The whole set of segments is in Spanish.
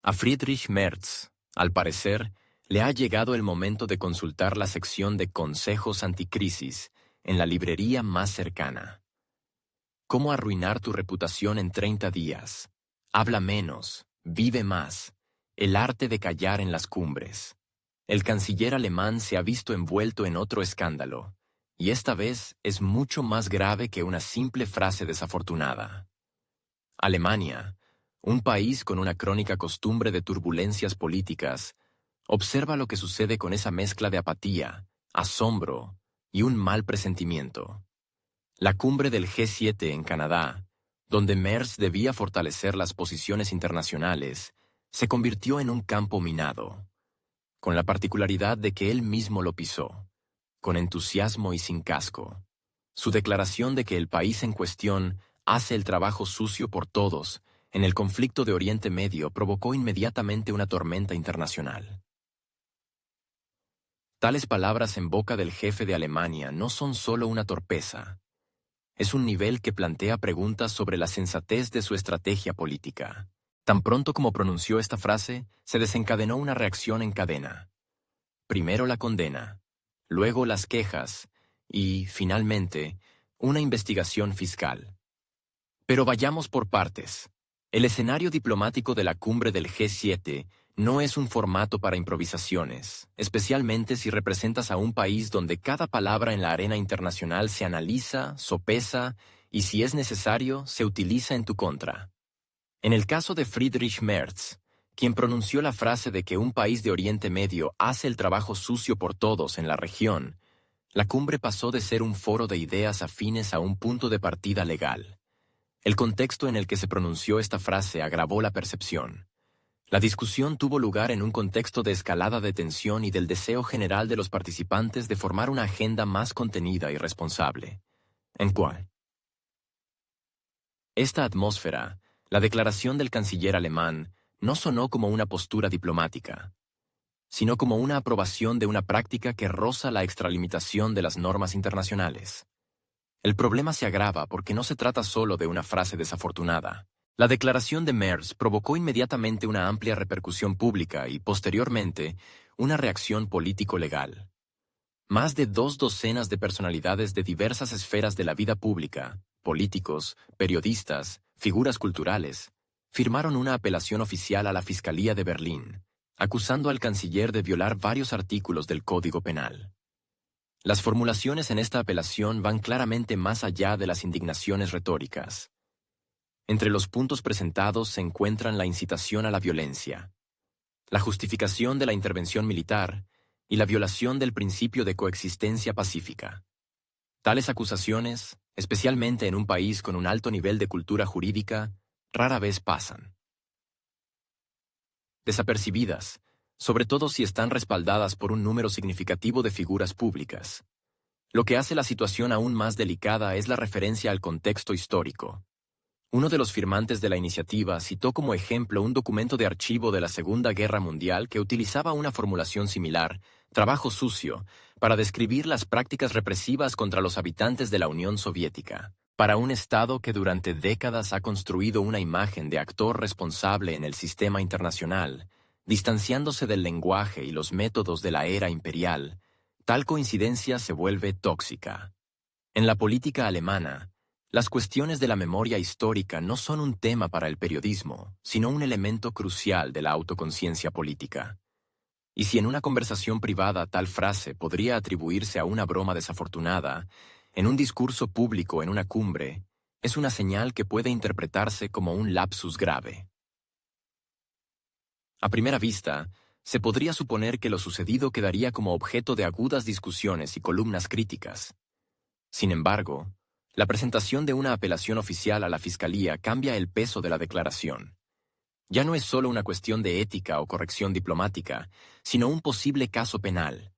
A Friedrich Merz, al parecer, le ha llegado el momento de consultar la sección de consejos anticrisis en la librería más cercana. ¿Cómo arruinar tu reputación en 30 días? Habla menos, vive más. El arte de callar en las cumbres. El canciller alemán se ha visto envuelto en otro escándalo, y esta vez es mucho más grave que una simple frase desafortunada. Alemania, un país con una crónica costumbre de turbulencias políticas, observa lo que sucede con esa mezcla de apatía, asombro y un mal presentimiento. La cumbre del G7 en Canadá, donde Merz debía fortalecer las posiciones internacionales, se convirtió en un campo minado, con la particularidad de que él mismo lo pisó, con entusiasmo y sin casco. Su declaración de que el país en cuestión hace el trabajo sucio por todos en el conflicto de Oriente Medio provocó inmediatamente una tormenta internacional. Tales palabras en boca del jefe de Alemania no son solo una torpeza. Es un nivel que plantea preguntas sobre la sensatez de su estrategia política. Tan pronto como pronunció esta frase, se desencadenó una reacción en cadena. Primero la condena, luego las quejas y, finalmente, una investigación fiscal. Pero vayamos por partes. El escenario diplomático de la cumbre del G7 no es un formato para improvisaciones, especialmente si representas a un país donde cada palabra en la arena internacional se analiza, sopesa y, si es necesario, se utiliza en tu contra. En el caso de Friedrich Merz, quien pronunció la frase de que un país de Oriente Medio hace el trabajo sucio por todos en la región, la cumbre pasó de ser un foro de ideas afines a un punto de partida legal. El contexto en el que se pronunció esta frase agravó la percepción. La discusión tuvo lugar en un contexto de escalada de tensión y del deseo general de los participantes de formar una agenda más contenida y responsable. ¿En cuál? Esta atmósfera, la declaración del canciller alemán, no sonó como una postura diplomática, sino como una aprobación de una práctica que roza la extralimitación de las normas internacionales. El problema se agrava porque no se trata solo de una frase desafortunada. La declaración de Merz provocó inmediatamente una amplia repercusión pública y, posteriormente, una reacción político-legal. Más de 2 docenas de personalidades de diversas esferas de la vida pública, políticos, periodistas, figuras culturales, firmaron una apelación oficial a la Fiscalía de Berlín, acusando al canciller de violar varios artículos del Código Penal. Las formulaciones en esta apelación van claramente más allá de las indignaciones retóricas. Entre los puntos presentados se encuentran la incitación a la violencia, la justificación de la intervención militar y la violación del principio de coexistencia pacífica. Tales acusaciones, especialmente en un país con un alto nivel de cultura jurídica, rara vez pasan desapercibidas, sobre todo si están respaldadas por un número significativo de figuras públicas. Lo que hace la situación aún más delicada es la referencia al contexto histórico. Uno de los firmantes de la iniciativa citó como ejemplo un documento de archivo de la Segunda Guerra Mundial que utilizaba una formulación similar, trabajo sucio, para describir las prácticas represivas contra los habitantes de la Unión Soviética. Para un Estado que durante décadas ha construido una imagen de actor responsable en el sistema internacional, distanciándose del lenguaje y los métodos de la era imperial, tal coincidencia se vuelve tóxica. En la política alemana, las cuestiones de la memoria histórica no son un tema para el periodismo, sino un elemento crucial de la autoconciencia política. Y si en una conversación privada tal frase podría atribuirse a una broma desafortunada, en un discurso público en una cumbre, es una señal que puede interpretarse como un lapsus grave. A primera vista, se podría suponer que lo sucedido quedaría como objeto de agudas discusiones y columnas críticas. Sin embargo, la presentación de una apelación oficial a la Fiscalía cambia el peso de la declaración. Ya no es solo una cuestión de ética o corrección diplomática, sino un posible caso penal.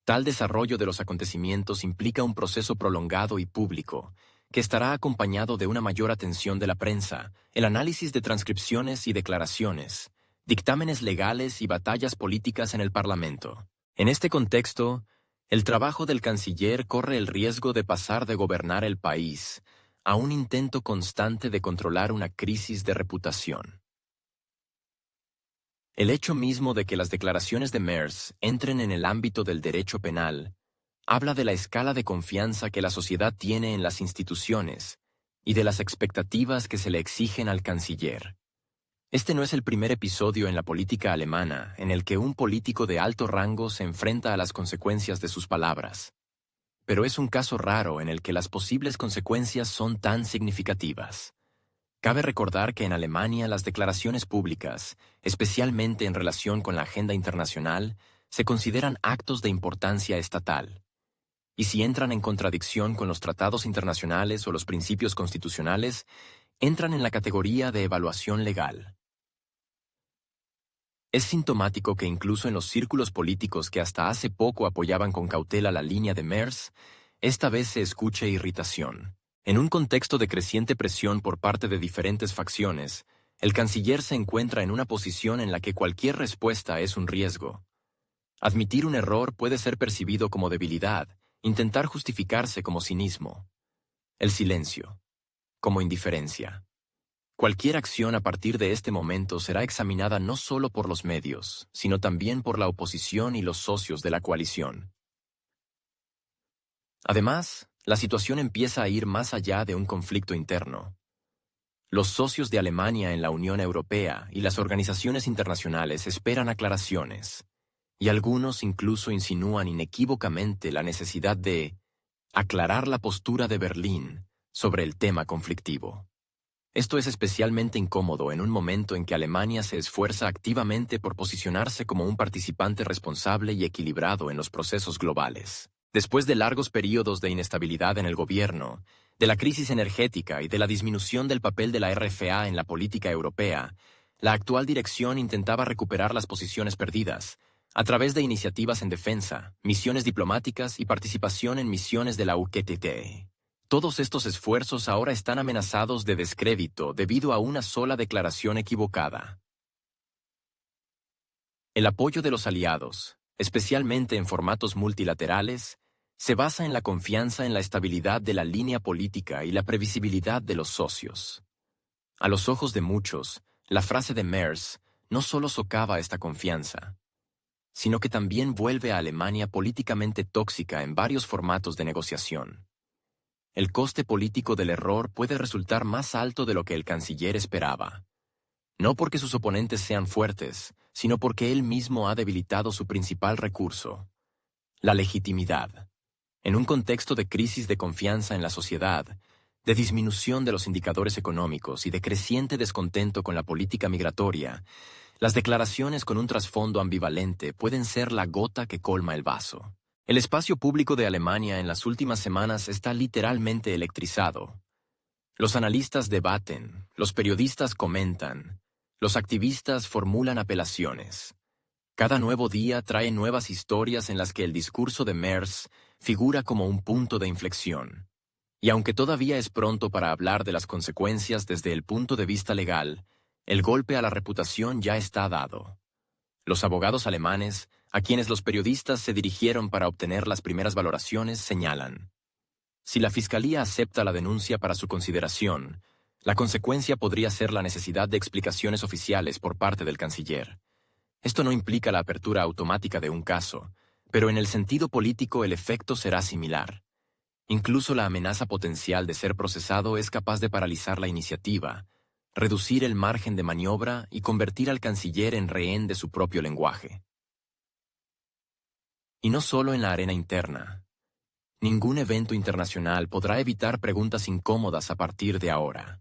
Tal desarrollo de los acontecimientos implica un proceso prolongado y público, que estará acompañado de una mayor atención de la prensa, el análisis de transcripciones y declaraciones, dictámenes legales y batallas políticas en el Parlamento. En este contexto, el trabajo del canciller corre el riesgo de pasar de gobernar el país a un intento constante de controlar una crisis de reputación. El hecho mismo de que las declaraciones de Merz entren en el ámbito del derecho penal habla de la escala de confianza que la sociedad tiene en las instituciones y de las expectativas que se le exigen al canciller. Este no es el primer episodio en la política alemana en el que un político de alto rango se enfrenta a las consecuencias de sus palabras. Pero es un caso raro en el que las posibles consecuencias son tan significativas. Cabe recordar que en Alemania las declaraciones públicas, especialmente en relación con la agenda internacional, se consideran actos de importancia estatal. Y si entran en contradicción con los tratados internacionales o los principios constitucionales, entran en la categoría de evaluación legal. Es sintomático que incluso en los círculos políticos que hasta hace poco apoyaban con cautela la línea de Merz, esta vez se escuche irritación. En un contexto de creciente presión por parte de diferentes facciones, el canciller se encuentra en una posición en la que cualquier respuesta es un riesgo. Admitir un error puede ser percibido como debilidad, intentar justificarse como cinismo. El silencio, como indiferencia. Cualquier acción a partir de este momento será examinada no solo por los medios, sino también por la oposición y los socios de la coalición. Además, la situación empieza a ir más allá de un conflicto interno. Los socios de Alemania en la Unión Europea y las organizaciones internacionales esperan aclaraciones, y algunos incluso insinúan inequívocamente la necesidad de aclarar la postura de Berlín sobre el tema conflictivo. Esto es especialmente incómodo en un momento en que Alemania se esfuerza activamente por posicionarse como un participante responsable y equilibrado en los procesos globales. Después de largos periodos de inestabilidad en el gobierno, de la crisis energética y de la disminución del papel de la RFA en la política europea, la actual dirección intentaba recuperar las posiciones perdidas, a través de iniciativas en defensa, misiones diplomáticas y participación en misiones de la UKTT. Todos estos esfuerzos ahora están amenazados de descrédito debido a una sola declaración equivocada. El apoyo de los aliados, especialmente en formatos multilaterales, se basa en la confianza en la estabilidad de la línea política y la previsibilidad de los socios. A los ojos de muchos, la frase de Merz no solo socava esta confianza, sino que también vuelve a Alemania políticamente tóxica en varios formatos de negociación. El coste político del error puede resultar más alto de lo que el canciller esperaba. No porque sus oponentes sean fuertes, sino porque él mismo ha debilitado su principal recurso, la legitimidad. En un contexto de crisis de confianza en la sociedad, de disminución de los indicadores económicos y de creciente descontento con la política migratoria, las declaraciones con un trasfondo ambivalente pueden ser la gota que colma el vaso. El espacio público de Alemania en las últimas semanas está literalmente electrizado. Los analistas debaten, los periodistas comentan, los activistas formulan apelaciones. Cada nuevo día trae nuevas historias en las que el discurso de Merz figura como un punto de inflexión. Y aunque todavía es pronto para hablar de las consecuencias desde el punto de vista legal, el golpe a la reputación ya está dado. Los abogados alemanes, a quienes los periodistas se dirigieron para obtener las primeras valoraciones, señalan: si la Fiscalía acepta la denuncia para su consideración, la consecuencia podría ser la necesidad de explicaciones oficiales por parte del canciller. Esto no implica la apertura automática de un caso, pero en el sentido político el efecto será similar. Incluso la amenaza potencial de ser procesado es capaz de paralizar la iniciativa, reducir el margen de maniobra y convertir al canciller en rehén de su propio lenguaje. Y no solo en la arena interna. Ningún evento internacional podrá evitar preguntas incómodas a partir de ahora.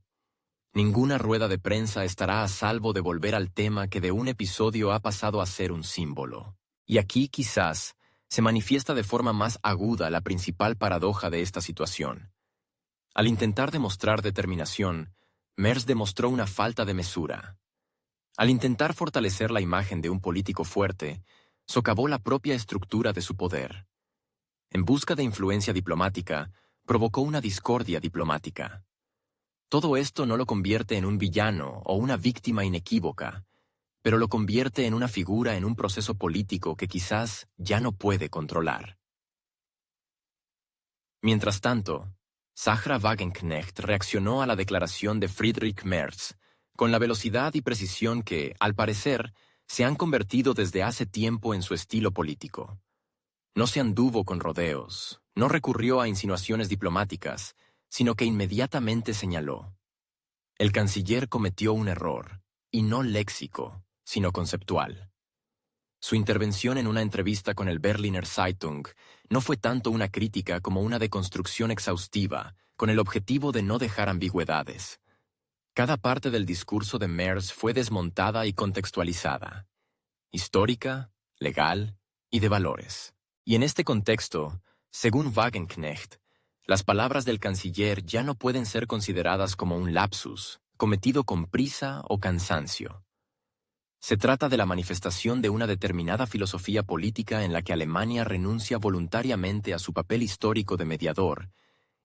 Ninguna rueda de prensa estará a salvo de volver al tema que de un episodio ha pasado a ser un símbolo. Y aquí, quizás, se manifiesta de forma más aguda la principal paradoja de esta situación. Al intentar demostrar determinación, Merz demostró una falta de mesura. Al intentar fortalecer la imagen de un político fuerte, socavó la propia estructura de su poder. En busca de influencia diplomática, provocó una discordia diplomática. Todo esto no lo convierte en un villano o una víctima inequívoca, pero lo convierte en una figura en un proceso político que quizás ya no puede controlar. Mientras tanto, Sahra Wagenknecht reaccionó a la declaración de Friedrich Merz con la velocidad y precisión que, al parecer, se han convertido desde hace tiempo en su estilo político. No se anduvo con rodeos, no recurrió a insinuaciones diplomáticas, sino que inmediatamente señaló: el canciller cometió un error, y no léxico, sino conceptual. Su intervención en una entrevista con el Berliner Zeitung no fue tanto una crítica como una deconstrucción exhaustiva, con el objetivo de no dejar ambigüedades. Cada parte del discurso de Merz fue desmontada y contextualizada: histórica, legal y de valores. Y en este contexto, según Wagenknecht, las palabras del canciller ya no pueden ser consideradas como un lapsus, cometido con prisa o cansancio. Se trata de la manifestación de una determinada filosofía política en la que Alemania renuncia voluntariamente a su papel histórico de mediador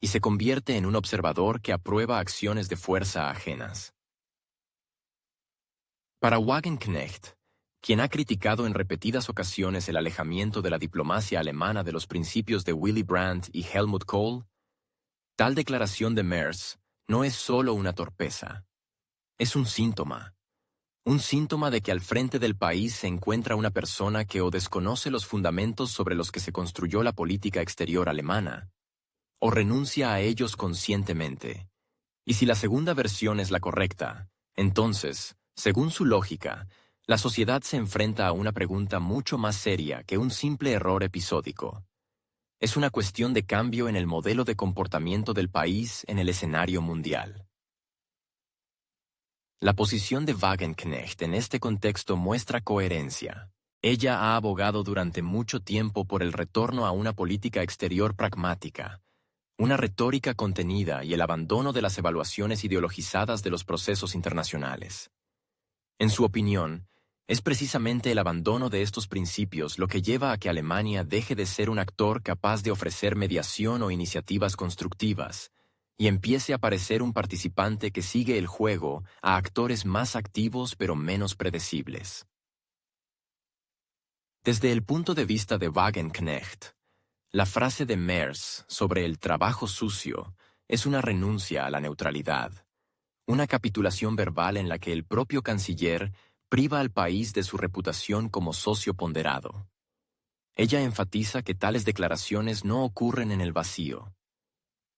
y se convierte en un observador que aprueba acciones de fuerza ajenas. Para Wagenknecht, quien ha criticado en repetidas ocasiones el alejamiento de la diplomacia alemana de los principios de Willy Brandt y Helmut Kohl, tal declaración de Merz no es solo una torpeza, es un síntoma de que al frente del país se encuentra una persona que o desconoce los fundamentos sobre los que se construyó la política exterior alemana, o renuncia a ellos conscientemente. Y si la segunda versión es la correcta, entonces, según su lógica, la sociedad se enfrenta a una pregunta mucho más seria que un simple error episódico. Es una cuestión de cambio en el modelo de comportamiento del país en el escenario mundial. La posición de Wagenknecht en este contexto muestra coherencia. Ella ha abogado durante mucho tiempo por el retorno a una política exterior pragmática, una retórica contenida y el abandono de las evaluaciones ideologizadas de los procesos internacionales. En su opinión, es precisamente el abandono de estos principios lo que lleva a que Alemania deje de ser un actor capaz de ofrecer mediación o iniciativas constructivas, y empiece a parecer un participante que sigue el juego a actores más activos pero menos predecibles. Desde el punto de vista de Wagenknecht, la frase de Merz sobre el trabajo sucio es una renuncia a la neutralidad, una capitulación verbal en la que el propio canciller priva al país de su reputación como socio ponderado. Ella enfatiza que tales declaraciones no ocurren en el vacío.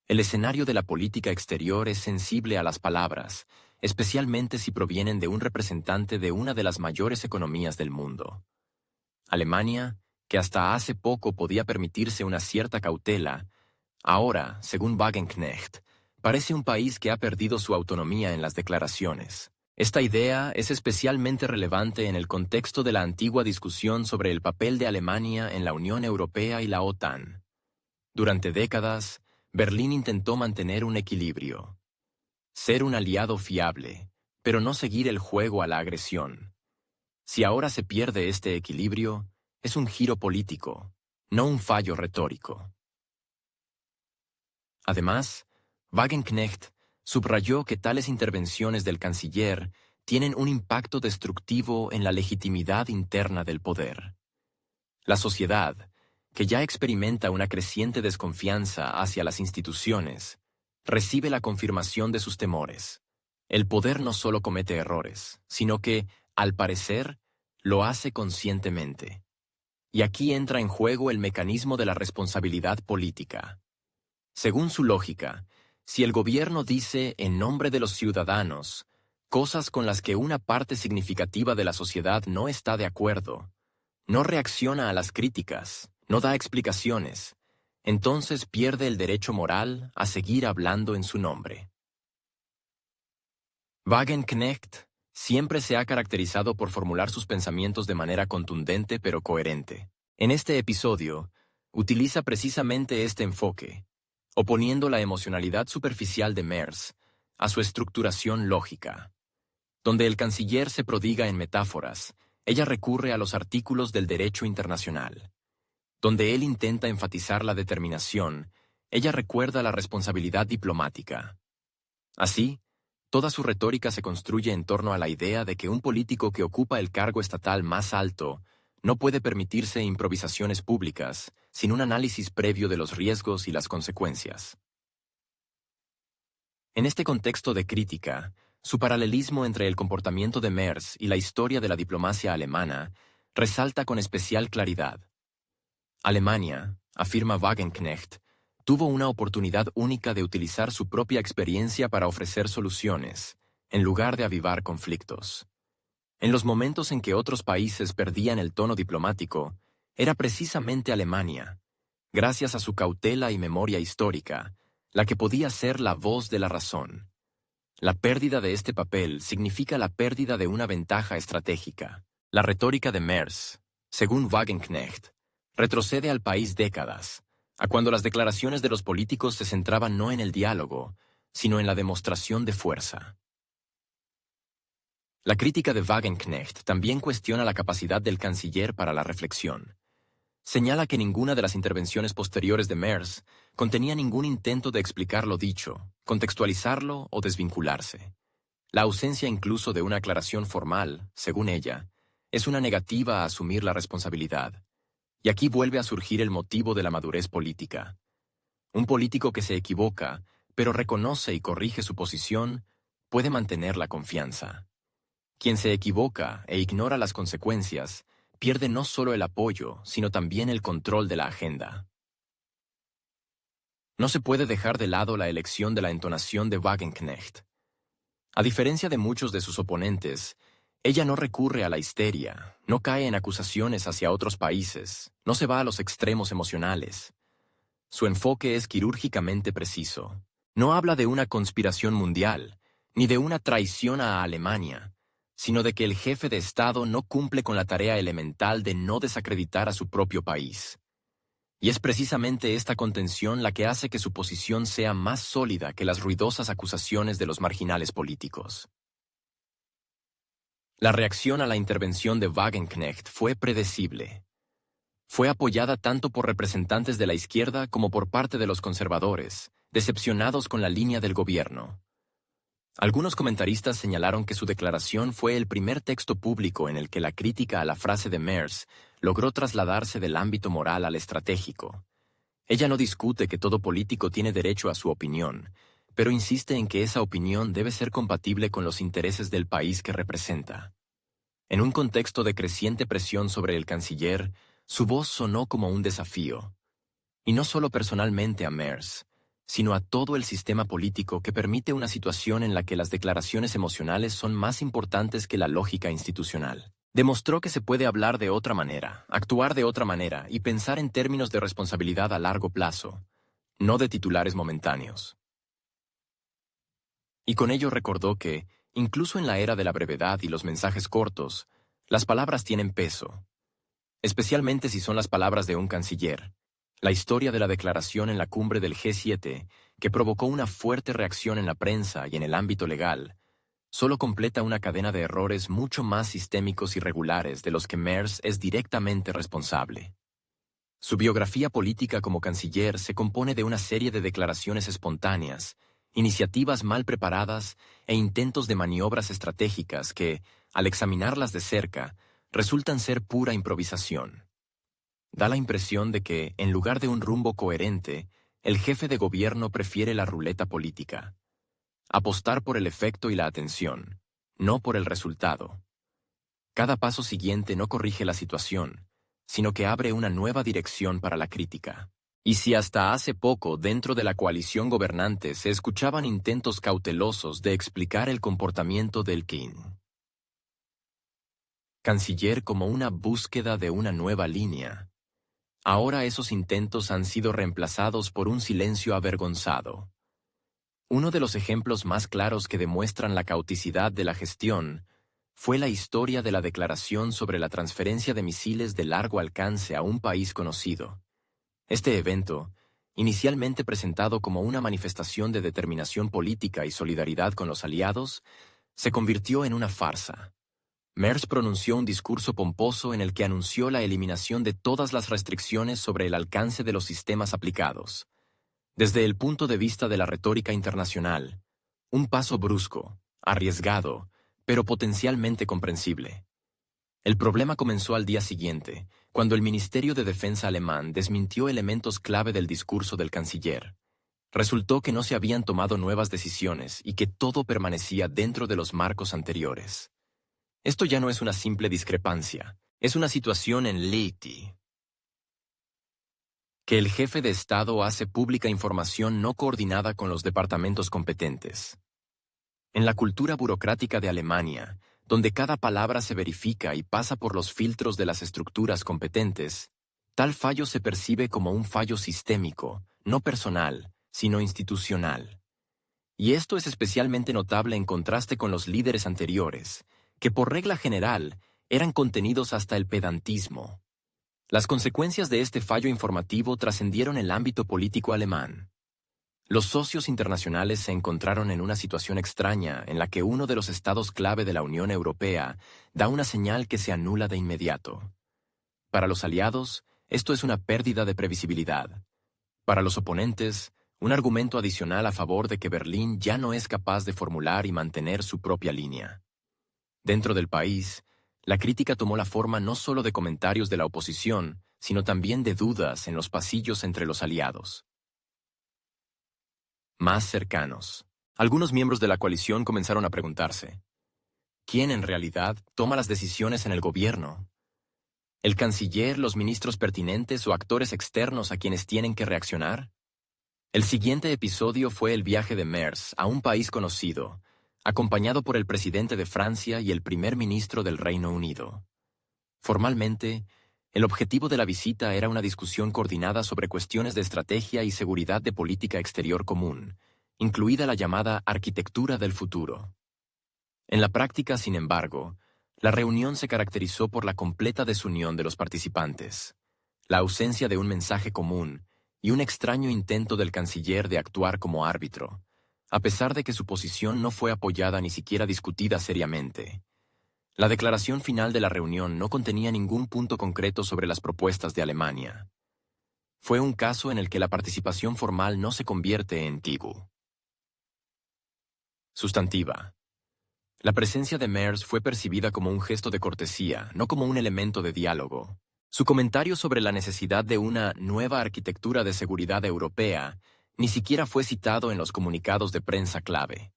El escenario de la política exterior es sensible a las palabras, especialmente si provienen de un representante de una de las mayores economías del mundo. Alemania, que hasta hace poco podía permitirse una cierta cautela, ahora, según Wagenknecht, parece un país que ha perdido su autonomía en las declaraciones. Esta idea es especialmente relevante en el contexto de la antigua discusión sobre el papel de Alemania en la Unión Europea y la OTAN. Durante décadas, Berlín intentó mantener un equilibrio. Ser un aliado fiable, pero no seguir el juego a la agresión. Si ahora se pierde este equilibrio, es un giro político, no un fallo retórico. Además, Wagenknecht subrayó que tales intervenciones del canciller tienen un impacto destructivo en la legitimidad interna del poder. La sociedad, que ya experimenta una creciente desconfianza hacia las instituciones, recibe la confirmación de sus temores. El poder no solo comete errores, sino que, al parecer, lo hace conscientemente. Y aquí entra en juego el mecanismo de la responsabilidad política. Según su lógica, si el gobierno dice en nombre de los ciudadanos cosas con las que una parte significativa de la sociedad no está de acuerdo, no reacciona a las críticas, no da explicaciones, entonces pierde el derecho moral a seguir hablando en su nombre. Wagenknecht siempre se ha caracterizado por formular sus pensamientos de manera contundente pero coherente. En este episodio, utiliza precisamente este enfoque, oponiendo la emocionalidad superficial de Merz a su estructuración lógica. Donde el canciller se prodiga en metáforas, ella recurre a los artículos del derecho internacional. Donde él intenta enfatizar la determinación, ella recuerda la responsabilidad diplomática. Así, toda su retórica se construye en torno a la idea de que un político que ocupa el cargo estatal más alto no puede permitirse improvisaciones públicas sin un análisis previo de los riesgos y las consecuencias. En este contexto de crítica, Su paralelismo entre el comportamiento de Merz y la historia de la diplomacia alemana resalta con especial claridad. Alemania, afirma Wagenknecht, tuvo una oportunidad única de utilizar su propia experiencia para ofrecer soluciones, en lugar de avivar conflictos. En los momentos en que otros países perdían el tono diplomático, era precisamente Alemania, gracias a su cautela y memoria histórica, la que podía ser la voz de la razón. La pérdida de este papel significa la pérdida de una ventaja estratégica. La retórica de Merz, según Wagenknecht, retrocede al país décadas, a cuando las declaraciones de los políticos se centraban no en el diálogo, sino en la demostración de fuerza. La crítica de Wagenknecht también cuestiona la capacidad del canciller para la reflexión. Señala que ninguna de las intervenciones posteriores de Merz contenía ningún intento de explicar lo dicho, contextualizarlo o desvincularse. La ausencia incluso de una aclaración formal, según ella, es una negativa a asumir la responsabilidad. Y aquí vuelve a surgir el motivo de la madurez política. Un político que se equivoca, pero reconoce y corrige su posición, puede mantener la confianza. Quien se equivoca e ignora las consecuencias, pierde no solo el apoyo, sino también el control de la agenda. No se puede dejar de lado la elección de la entonación de Wagenknecht. A diferencia de muchos de sus oponentes, ella no recurre a la histeria, no cae en acusaciones hacia otros países, no se va a los extremos emocionales. Su enfoque es quirúrgicamente preciso. No habla de una conspiración mundial, ni de una traición a Alemania, sino de que el jefe de Estado no cumple con la tarea elemental de no desacreditar a su propio país. Y es precisamente esta contención la que hace que su posición sea más sólida que las ruidosas acusaciones de los marginales políticos. La reacción a la intervención de Wagenknecht fue predecible. Fue apoyada tanto por representantes de la izquierda como por parte de los conservadores, decepcionados con la línea del gobierno. Algunos comentaristas señalaron que su declaración fue el primer texto público en el que la crítica a la frase de Merz logró trasladarse del ámbito moral al estratégico. Ella no discute que todo político tiene derecho a su opinión, pero insiste en que esa opinión debe ser compatible con los intereses del país que representa. En un contexto de creciente presión sobre el canciller, su voz sonó como un desafío. Y no solo personalmente a Merz, sino a todo el sistema político que permite una situación en la que las declaraciones emocionales son más importantes que la lógica institucional. Demostró que se puede hablar de otra manera, actuar de otra manera y pensar en términos de responsabilidad a largo plazo, no de titulares momentáneos. Y con ello recordó que, incluso en la era de la brevedad y los mensajes cortos, las palabras tienen peso, especialmente si son las palabras de un canciller. La historia de la declaración en la cumbre del G7, que provocó una fuerte reacción en la prensa y en el ámbito legal, solo completa una cadena de errores mucho más sistémicos y regulares de los que Merz es directamente responsable. Su biografía política como canciller se compone de una serie de declaraciones espontáneas, iniciativas mal preparadas e intentos de maniobras estratégicas que, al examinarlas de cerca, resultan ser pura improvisación. Da la impresión de que, en lugar de un rumbo coherente, el jefe de gobierno prefiere la ruleta política. Apostar por el efecto y la atención, no por el resultado. Cada paso siguiente no corrige la situación, sino que abre una nueva dirección para la crítica. Y si hasta hace poco dentro de la coalición gobernante se escuchaban intentos cautelosos de explicar el comportamiento del canciller como una búsqueda de una nueva línea, ahora esos intentos han sido reemplazados por un silencio avergonzado. Uno de los ejemplos más claros que demuestran la caoticidad de la gestión fue la historia de la declaración sobre la transferencia de misiles de largo alcance a un país conocido. Este evento, inicialmente presentado como una manifestación de determinación política y solidaridad con los aliados, se convirtió en una farsa. Merz pronunció un discurso pomposo en el que anunció la eliminación de todas las restricciones sobre el alcance de los sistemas aplicados. Desde el punto de vista de la retórica internacional, un paso brusco, arriesgado, pero potencialmente comprensible. El problema comenzó al día siguiente, cuando el Ministerio de Defensa alemán desmintió elementos clave del discurso del canciller. Resultó que no se habían tomado nuevas decisiones y que todo permanecía dentro de los marcos anteriores. Esto ya no es una simple discrepancia, es una situación en litigio. Que el jefe de Estado hace pública información no coordinada con los departamentos competentes. En la cultura burocrática de Alemania, donde cada palabra se verifica y pasa por los filtros de las estructuras competentes, tal fallo se percibe como un fallo sistémico, no personal, sino institucional. Y esto es especialmente notable en contraste con los líderes anteriores, que por regla general eran contenidos hasta el pedantismo. Las consecuencias de este fallo informativo trascendieron el ámbito político alemán. Los socios internacionales se encontraron en una situación extraña en la que uno de los estados clave de la Unión Europea da una señal que se anula de inmediato. Para los aliados, esto es una pérdida de previsibilidad. Para los oponentes, un argumento adicional a favor de que Berlín ya no es capaz de formular y mantener su propia línea. Dentro del país, la crítica tomó la forma no solo de comentarios de la oposición, sino también de dudas en los pasillos entre los aliados. Más cercanos. Algunos miembros de la coalición comenzaron a preguntarse: ¿quién en realidad toma las decisiones en el gobierno? ¿El canciller, los ministros pertinentes o actores externos a quienes tienen que reaccionar? El siguiente episodio fue el viaje de Merz a un país conocido, acompañado por el presidente de Francia y el primer ministro del Reino Unido. Formalmente, el objetivo de la visita era una discusión coordinada sobre cuestiones de estrategia y seguridad de política exterior común, incluida la llamada arquitectura del futuro. En la práctica, sin embargo, la reunión se caracterizó por la completa desunión de los participantes, la ausencia de un mensaje común y un extraño intento del canciller de actuar como árbitro, a pesar de que su posición no fue apoyada ni siquiera discutida seriamente. La declaración final de la reunión no contenía ningún punto concreto sobre las propuestas de Alemania. Fue un caso en el que la participación formal no se convierte en tibu. Sustantiva. La presencia de Merz fue percibida como un gesto de cortesía, no como un elemento de diálogo. Su comentario sobre la necesidad de una nueva arquitectura de seguridad europea ni siquiera fue citado en los comunicados de prensa clave.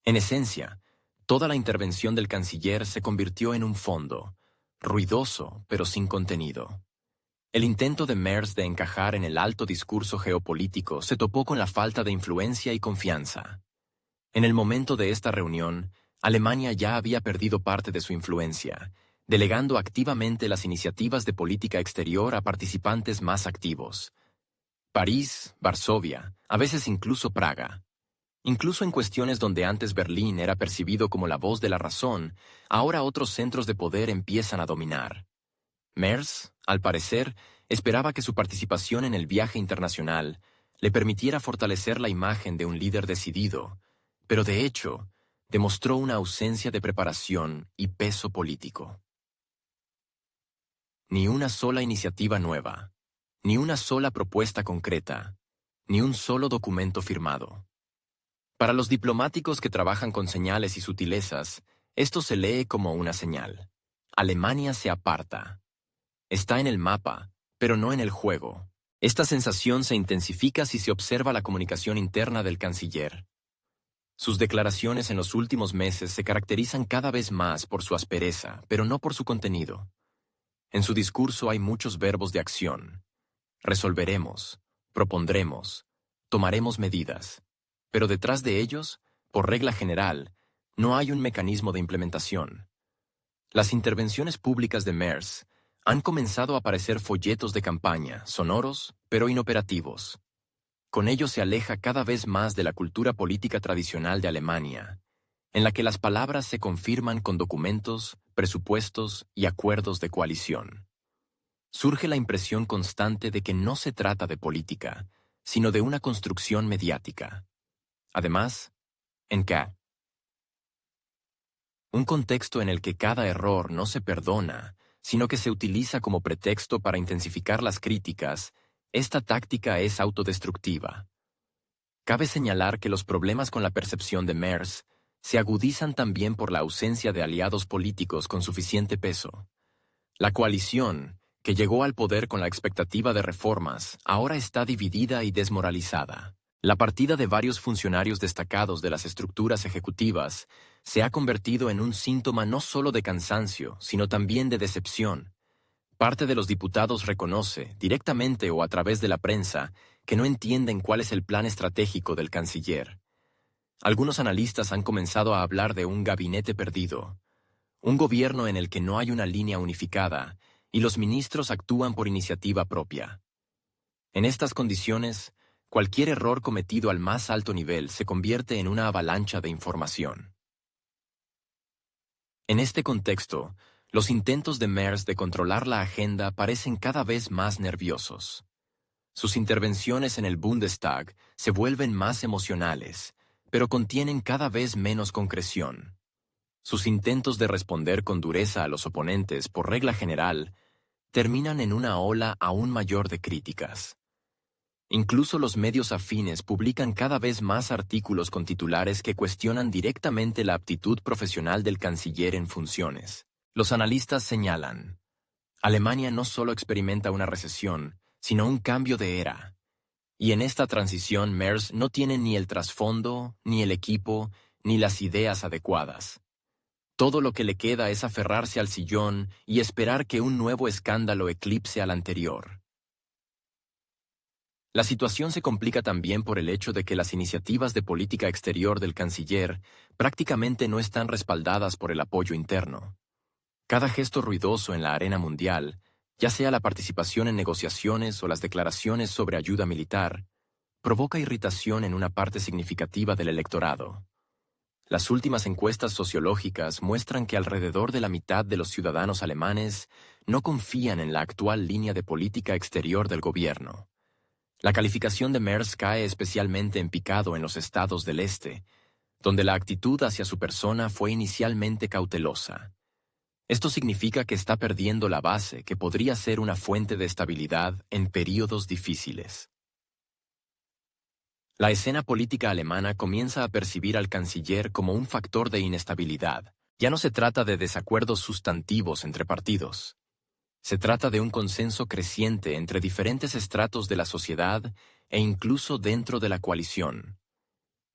En esencia, toda la intervención del canciller se convirtió en un fondo, ruidoso pero sin contenido. El intento de Merz de encajar en el alto discurso geopolítico se topó con la falta de influencia y confianza. En el momento de esta reunión, Alemania ya había perdido parte de su influencia, delegando activamente las iniciativas de política exterior a participantes más activos. París, Varsovia, a veces incluso Praga. Incluso en cuestiones donde antes Berlín era percibido como la voz de la razón, ahora otros centros de poder empiezan a dominar. Merz, al parecer, esperaba que su participación en el viaje internacional le permitiera fortalecer la imagen de un líder decidido, pero de hecho, demostró una ausencia de preparación y peso político. Ni una sola iniciativa nueva, ni una sola propuesta concreta, ni un solo documento firmado. Para los diplomáticos que trabajan con señales y sutilezas, esto se lee como una señal. Alemania se aparta. Está en el mapa, pero no en el juego. Esta sensación se intensifica si se observa la comunicación interna del canciller. Sus declaraciones en los últimos meses se caracterizan cada vez más por su aspereza, pero no por su contenido. En su discurso hay muchos verbos de acción. Resolveremos, propondremos, tomaremos medidas. Pero detrás de ellos, por regla general, no hay un mecanismo de implementación. Las intervenciones públicas de Merz han comenzado a aparecer folletos de campaña, sonoros, pero inoperativos. Con ello se aleja cada vez más de la cultura política tradicional de Alemania, en la que las palabras se confirman con documentos, presupuestos y acuerdos de coalición. Surge la impresión constante de que no se trata de política, sino de una construcción mediática. Además, en un contexto en el que cada error no se perdona, sino que se utiliza como pretexto para intensificar las críticas, esta táctica es autodestructiva. Cabe señalar que los problemas con la percepción de Merz se agudizan también por la ausencia de aliados políticos con suficiente peso. La coalición, que llegó al poder con la expectativa de reformas, ahora está dividida y desmoralizada. La partida de varios funcionarios destacados de las estructuras ejecutivas se ha convertido en un síntoma no solo de cansancio, sino también de decepción. Parte de los diputados reconoce, directamente o a través de la prensa, que no entienden cuál es el plan estratégico del canciller. Algunos analistas han comenzado a hablar de un gabinete perdido, un gobierno en el que no hay una línea unificada y los ministros actúan por iniciativa propia. En estas condiciones, cualquier error cometido al más alto nivel se convierte en una avalancha de información. En este contexto, los intentos de Merz de controlar la agenda parecen cada vez más nerviosos. Sus intervenciones en el Bundestag se vuelven más emocionales, pero contienen cada vez menos concreción. Sus intentos de responder con dureza a los oponentes, por regla general, terminan en una ola aún mayor de críticas. Incluso los medios afines publican cada vez más artículos con titulares que cuestionan directamente la aptitud profesional del canciller en funciones. Los analistas señalan: Alemania no solo experimenta una recesión, sino un cambio de era. Y en esta transición Merz no tiene ni el trasfondo, ni el equipo, ni las ideas adecuadas. Todo lo que le queda es aferrarse al sillón y esperar que un nuevo escándalo eclipse al anterior. La situación se complica también por el hecho de que las iniciativas de política exterior del canciller prácticamente no están respaldadas por el apoyo interno. Cada gesto ruidoso en la arena mundial, ya sea la participación en negociaciones o las declaraciones sobre ayuda militar, provoca irritación en una parte significativa del electorado. Las últimas encuestas sociológicas muestran que alrededor de la mitad de los ciudadanos alemanes no confían en la actual línea de política exterior del gobierno. La calificación de Merz cae especialmente en picado en los estados del este, donde la actitud hacia su persona fue inicialmente cautelosa. Esto significa que está perdiendo la base que podría ser una fuente de estabilidad en períodos difíciles. La escena política alemana comienza a percibir al canciller como un factor de inestabilidad. Ya no se trata de desacuerdos sustantivos entre partidos. Se trata de un consenso creciente entre diferentes estratos de la sociedad e incluso dentro de la coalición.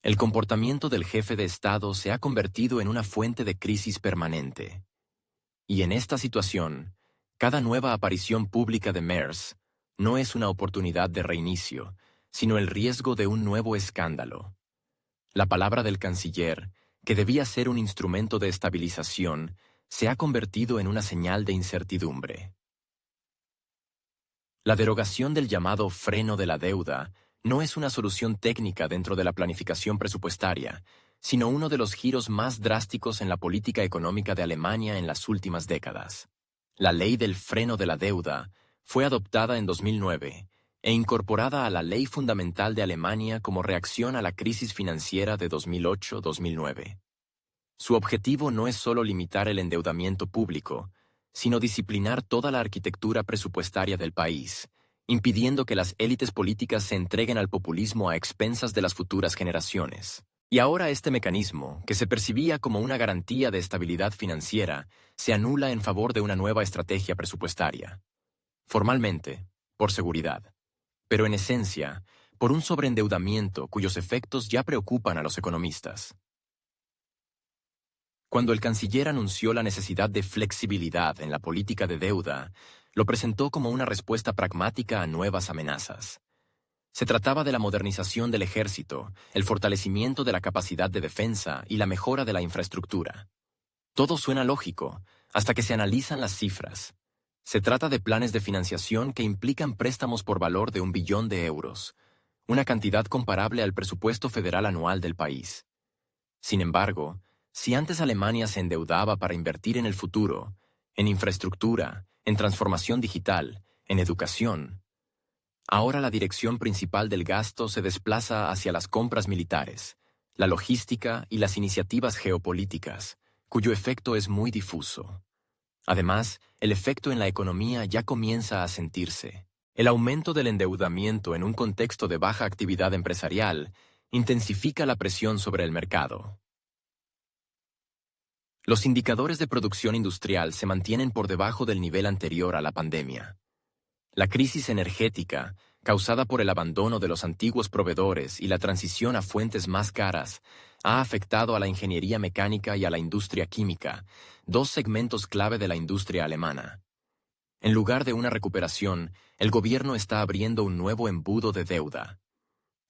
El comportamiento del jefe de Estado se ha convertido en una fuente de crisis permanente. Y en esta situación, cada nueva aparición pública de Merz no es una oportunidad de reinicio, sino el riesgo de un nuevo escándalo. La palabra del canciller, que debía ser un instrumento de estabilización, se ha convertido en una señal de incertidumbre. La derogación del llamado freno de la deuda no es una solución técnica dentro de la planificación presupuestaria, sino uno de los giros más drásticos en la política económica de Alemania en las últimas décadas. La ley del freno de la deuda fue adoptada en 2009 e incorporada a la Ley Fundamental de Alemania como reacción a la crisis financiera de 2008-2009. Su objetivo no es solo limitar el endeudamiento público, sino disciplinar toda la arquitectura presupuestaria del país, impidiendo que las élites políticas se entreguen al populismo a expensas de las futuras generaciones. Y ahora este mecanismo, que se percibía como una garantía de estabilidad financiera, se anula en favor de una nueva estrategia presupuestaria. Formalmente, por seguridad, pero en esencia, por un sobreendeudamiento cuyos efectos ya preocupan a los economistas. Cuando el canciller anunció la necesidad de flexibilidad en la política de deuda, lo presentó como una respuesta pragmática a nuevas amenazas. Se trataba de la modernización del ejército, el fortalecimiento de la capacidad de defensa y la mejora de la infraestructura. Todo suena lógico, hasta que se analizan las cifras. Se trata de planes de financiación que implican préstamos por valor de 1 billón de euros, una cantidad comparable al presupuesto federal anual del país. Sin embargo, si antes Alemania se endeudaba para invertir en el futuro, en infraestructura, en transformación digital, en educación, ahora la dirección principal del gasto se desplaza hacia las compras militares, la logística y las iniciativas geopolíticas, cuyo efecto es muy difuso. Además, el efecto en la economía ya comienza a sentirse. El aumento del endeudamiento en un contexto de baja actividad empresarial intensifica la presión sobre el mercado. Los indicadores de producción industrial se mantienen por debajo del nivel anterior a la pandemia. La crisis energética, causada por el abandono de los antiguos proveedores y la transición a fuentes más caras, ha afectado a la ingeniería mecánica y a la industria química, dos segmentos clave de la industria alemana. En lugar de una recuperación, el gobierno está abriendo un nuevo embudo de deuda.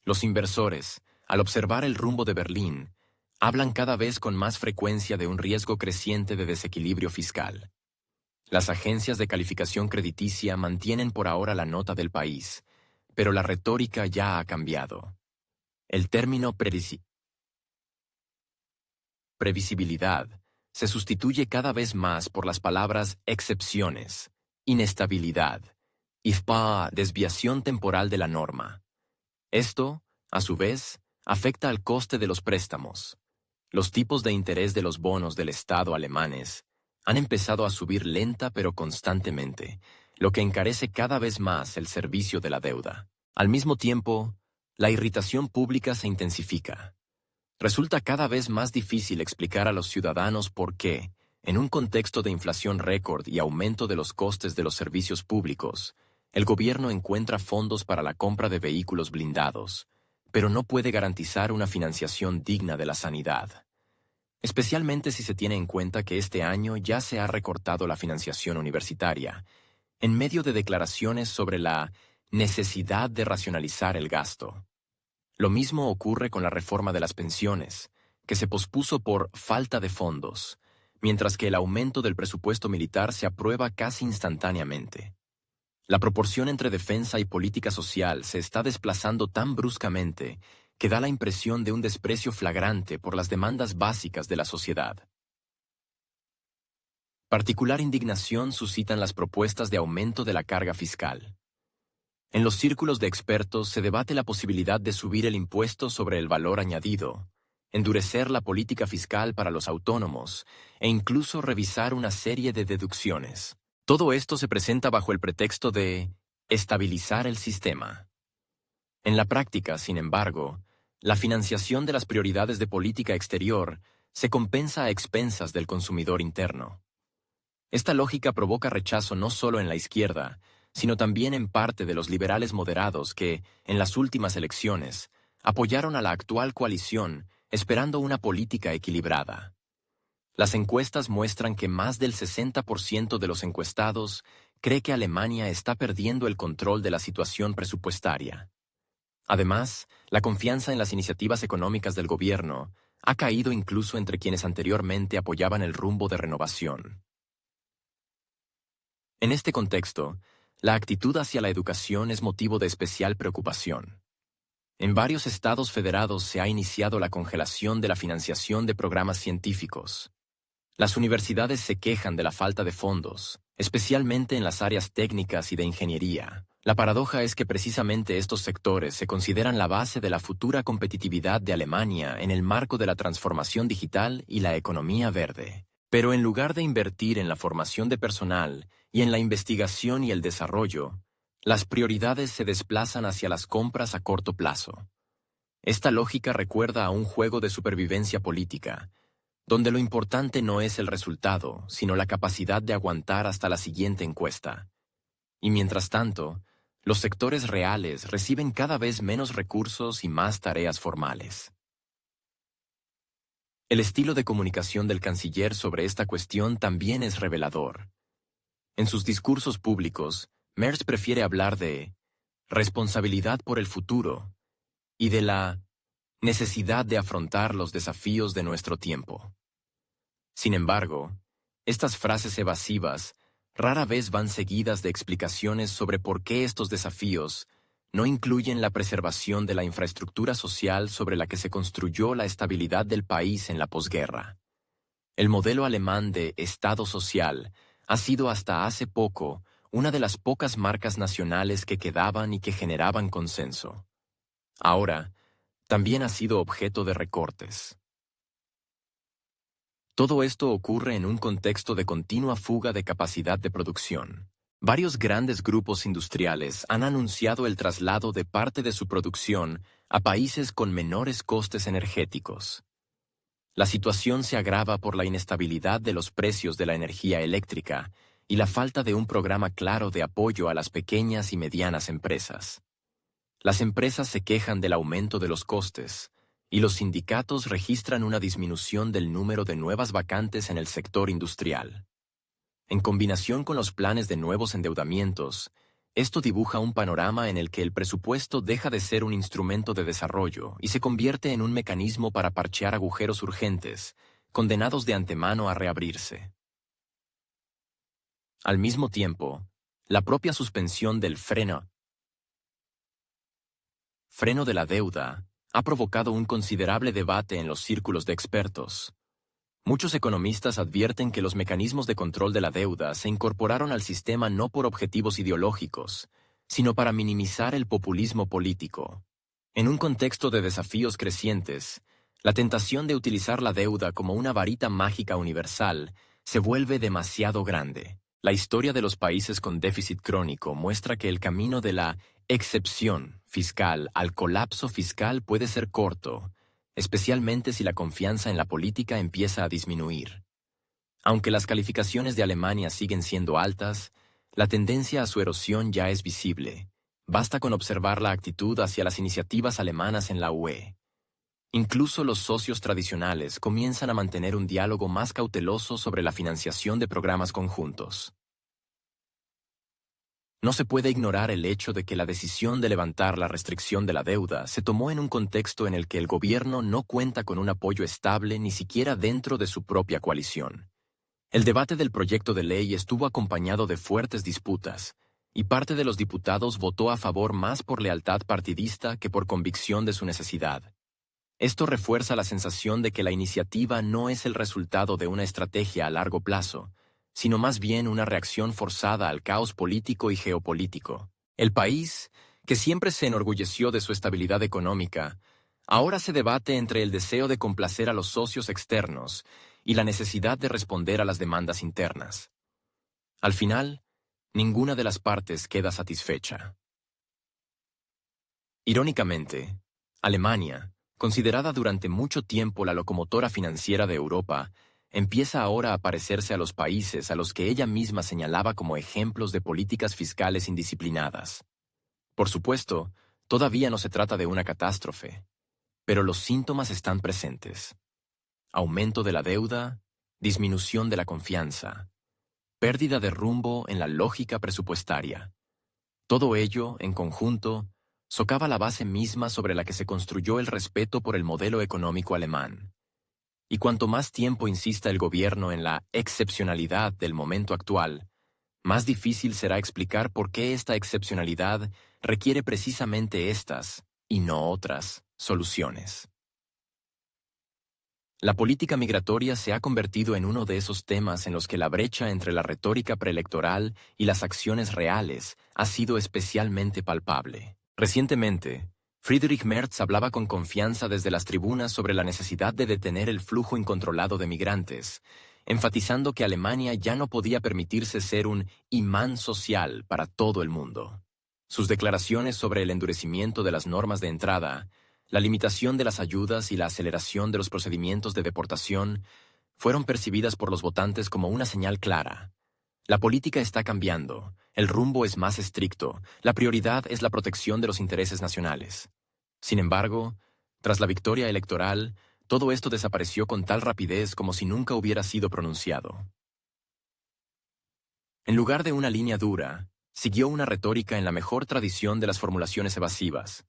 Los inversores, al observar el rumbo de Berlín, hablan cada vez con más frecuencia de un riesgo creciente de desequilibrio fiscal. Las agencias de calificación crediticia mantienen por ahora la nota del país, pero la retórica ya ha cambiado. El término previsibilidad se sustituye cada vez más por las palabras excepciones, inestabilidad y desviación temporal de la norma. Esto, a su vez, afecta al coste de los préstamos. Los tipos de interés de los bonos del Estado alemanes han empezado a subir lenta pero constantemente, lo que encarece cada vez más el servicio de la deuda. Al mismo tiempo, la irritación pública se intensifica. Resulta cada vez más difícil explicar a los ciudadanos por qué, en un contexto de inflación récord y aumento de los costes de los servicios públicos, el gobierno encuentra fondos para la compra de vehículos blindados, pero no puede garantizar una financiación digna de la sanidad. Especialmente si se tiene en cuenta que este año ya se ha recortado la financiación universitaria, en medio de declaraciones sobre la necesidad de racionalizar el gasto. Lo mismo ocurre con la reforma de las pensiones, que se pospuso por falta de fondos, mientras que el aumento del presupuesto militar se aprueba casi instantáneamente. La proporción entre defensa y política social se está desplazando tan bruscamente que da la impresión de un desprecio flagrante por las demandas básicas de la sociedad. Particular indignación suscitan las propuestas de aumento de la carga fiscal. En los círculos de expertos se debate la posibilidad de subir el impuesto sobre el valor añadido, endurecer la política fiscal para los autónomos e incluso revisar una serie de deducciones. Todo esto se presenta bajo el pretexto de estabilizar el sistema. En la práctica, sin embargo, la financiación de las prioridades de política exterior se compensa a expensas del consumidor interno. Esta lógica provoca rechazo no solo en la izquierda, sino también en parte de los liberales moderados que, en las últimas elecciones, apoyaron a la actual coalición esperando una política equilibrada. Las encuestas muestran que más del 60% de los encuestados cree que Alemania está perdiendo el control de la situación presupuestaria. Además, la confianza en las iniciativas económicas del gobierno ha caído incluso entre quienes anteriormente apoyaban el rumbo de renovación. En este contexto, la actitud hacia la educación es motivo de especial preocupación. En varios estados federados se ha iniciado la congelación de la financiación de programas científicos. Las universidades se quejan de la falta de fondos, especialmente en las áreas técnicas y de ingeniería. La paradoja es que precisamente estos sectores se consideran la base de la futura competitividad de Alemania en el marco de la transformación digital y la economía verde. Pero en lugar de invertir en la formación de personal y en la investigación y el desarrollo, las prioridades se desplazan hacia las compras a corto plazo. Esta lógica recuerda a un juego de supervivencia política, donde lo importante no es el resultado, sino la capacidad de aguantar hasta la siguiente encuesta. Y mientras tanto, los sectores reales reciben cada vez menos recursos y más tareas formales. El estilo de comunicación del canciller sobre esta cuestión también es revelador. En sus discursos públicos, Merz prefiere hablar de responsabilidad por el futuro y de la necesidad de afrontar los desafíos de nuestro tiempo. Sin embargo, estas frases evasivas rara vez van seguidas de explicaciones sobre por qué estos desafíos no incluyen la preservación de la infraestructura social sobre la que se construyó la estabilidad del país en la posguerra. El modelo alemán de Estado social ha sido hasta hace poco una de las pocas marcas nacionales que quedaban y que generaban consenso. Ahora, también ha sido objeto de recortes. Todo esto ocurre en un contexto de continua fuga de capacidad de producción. Varios grandes grupos industriales han anunciado el traslado de parte de su producción a países con menores costes energéticos. La situación se agrava por la inestabilidad de los precios de la energía eléctrica y la falta de un programa claro de apoyo a las pequeñas y medianas empresas. Las empresas se quejan del aumento de los costes, y los sindicatos registran una disminución del número de nuevas vacantes en el sector industrial. En combinación con los planes de nuevos endeudamientos, esto dibuja un panorama en el que el presupuesto deja de ser un instrumento de desarrollo y se convierte en un mecanismo para parchear agujeros urgentes, condenados de antemano a reabrirse. Al mismo tiempo, la propia suspensión del freno de la deuda ha provocado un considerable debate en los círculos de expertos. Muchos economistas advierten que los mecanismos de control de la deuda se incorporaron al sistema no por objetivos ideológicos, sino para minimizar el populismo político. En un contexto de desafíos crecientes, la tentación de utilizar la deuda como una varita mágica universal se vuelve demasiado grande. La historia de los países con déficit crónico muestra que el camino de la excepción fiscal al colapso fiscal puede ser corto, especialmente si la confianza en la política empieza a disminuir. Aunque las calificaciones de Alemania siguen siendo altas, la tendencia a su erosión ya es visible. Basta con observar la actitud hacia las iniciativas alemanas en la UE. Incluso los socios tradicionales comienzan a mantener un diálogo más cauteloso sobre la financiación de programas conjuntos. No se puede ignorar el hecho de que la decisión de levantar la restricción de la deuda se tomó en un contexto en el que el gobierno no cuenta con un apoyo estable ni siquiera dentro de su propia coalición. El debate del proyecto de ley estuvo acompañado de fuertes disputas, y parte de los diputados votó a favor más por lealtad partidista que por convicción de su necesidad. Esto refuerza la sensación de que la iniciativa no es el resultado de una estrategia a largo plazo, sino más bien una reacción forzada al caos político y geopolítico. El país, que siempre se enorgulleció de su estabilidad económica, ahora se debate entre el deseo de complacer a los socios externos y la necesidad de responder a las demandas internas. Al final, ninguna de las partes queda satisfecha. Irónicamente, Alemania, considerada durante mucho tiempo la locomotora financiera de Europa, empieza ahora a parecerse a los países a los que ella misma señalaba como ejemplos de políticas fiscales indisciplinadas. Por supuesto, todavía no se trata de una catástrofe, pero los síntomas están presentes. Aumento de la deuda, disminución de la confianza, pérdida de rumbo en la lógica presupuestaria. Todo ello, en conjunto, socava la base misma sobre la que se construyó el respeto por el modelo económico alemán. Y cuanto más tiempo insista el gobierno en la excepcionalidad del momento actual, más difícil será explicar por qué esta excepcionalidad requiere precisamente estas, y no otras, soluciones. La política migratoria se ha convertido en uno de esos temas en los que la brecha entre la retórica preelectoral y las acciones reales ha sido especialmente palpable. Recientemente, Friedrich Merz hablaba con confianza desde las tribunas sobre la necesidad de detener el flujo incontrolado de migrantes, enfatizando que Alemania ya no podía permitirse ser un imán social para todo el mundo. Sus declaraciones sobre el endurecimiento de las normas de entrada, la limitación de las ayudas y la aceleración de los procedimientos de deportación fueron percibidas por los votantes como una señal clara. La política está cambiando, el rumbo es más estricto, la prioridad es la protección de los intereses nacionales. Sin embargo, tras la victoria electoral, todo esto desapareció con tal rapidez como si nunca hubiera sido pronunciado. En lugar de una línea dura, siguió una retórica en la mejor tradición de las formulaciones evasivas,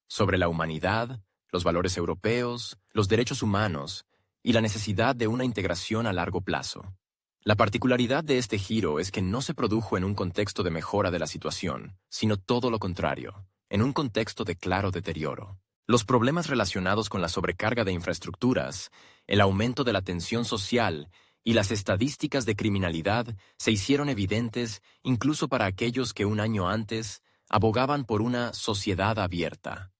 sobre la humanidad, los valores europeos, los derechos humanos y la necesidad de una integración a largo plazo. La particularidad de este giro es que no se produjo en un contexto de mejora de la situación, sino todo lo contrario, en un contexto de claro deterioro. Los problemas relacionados con la sobrecarga de infraestructuras, el aumento de la tensión social y las estadísticas de criminalidad se hicieron evidentes incluso para aquellos que un año antes abogaban por una sociedad abierta.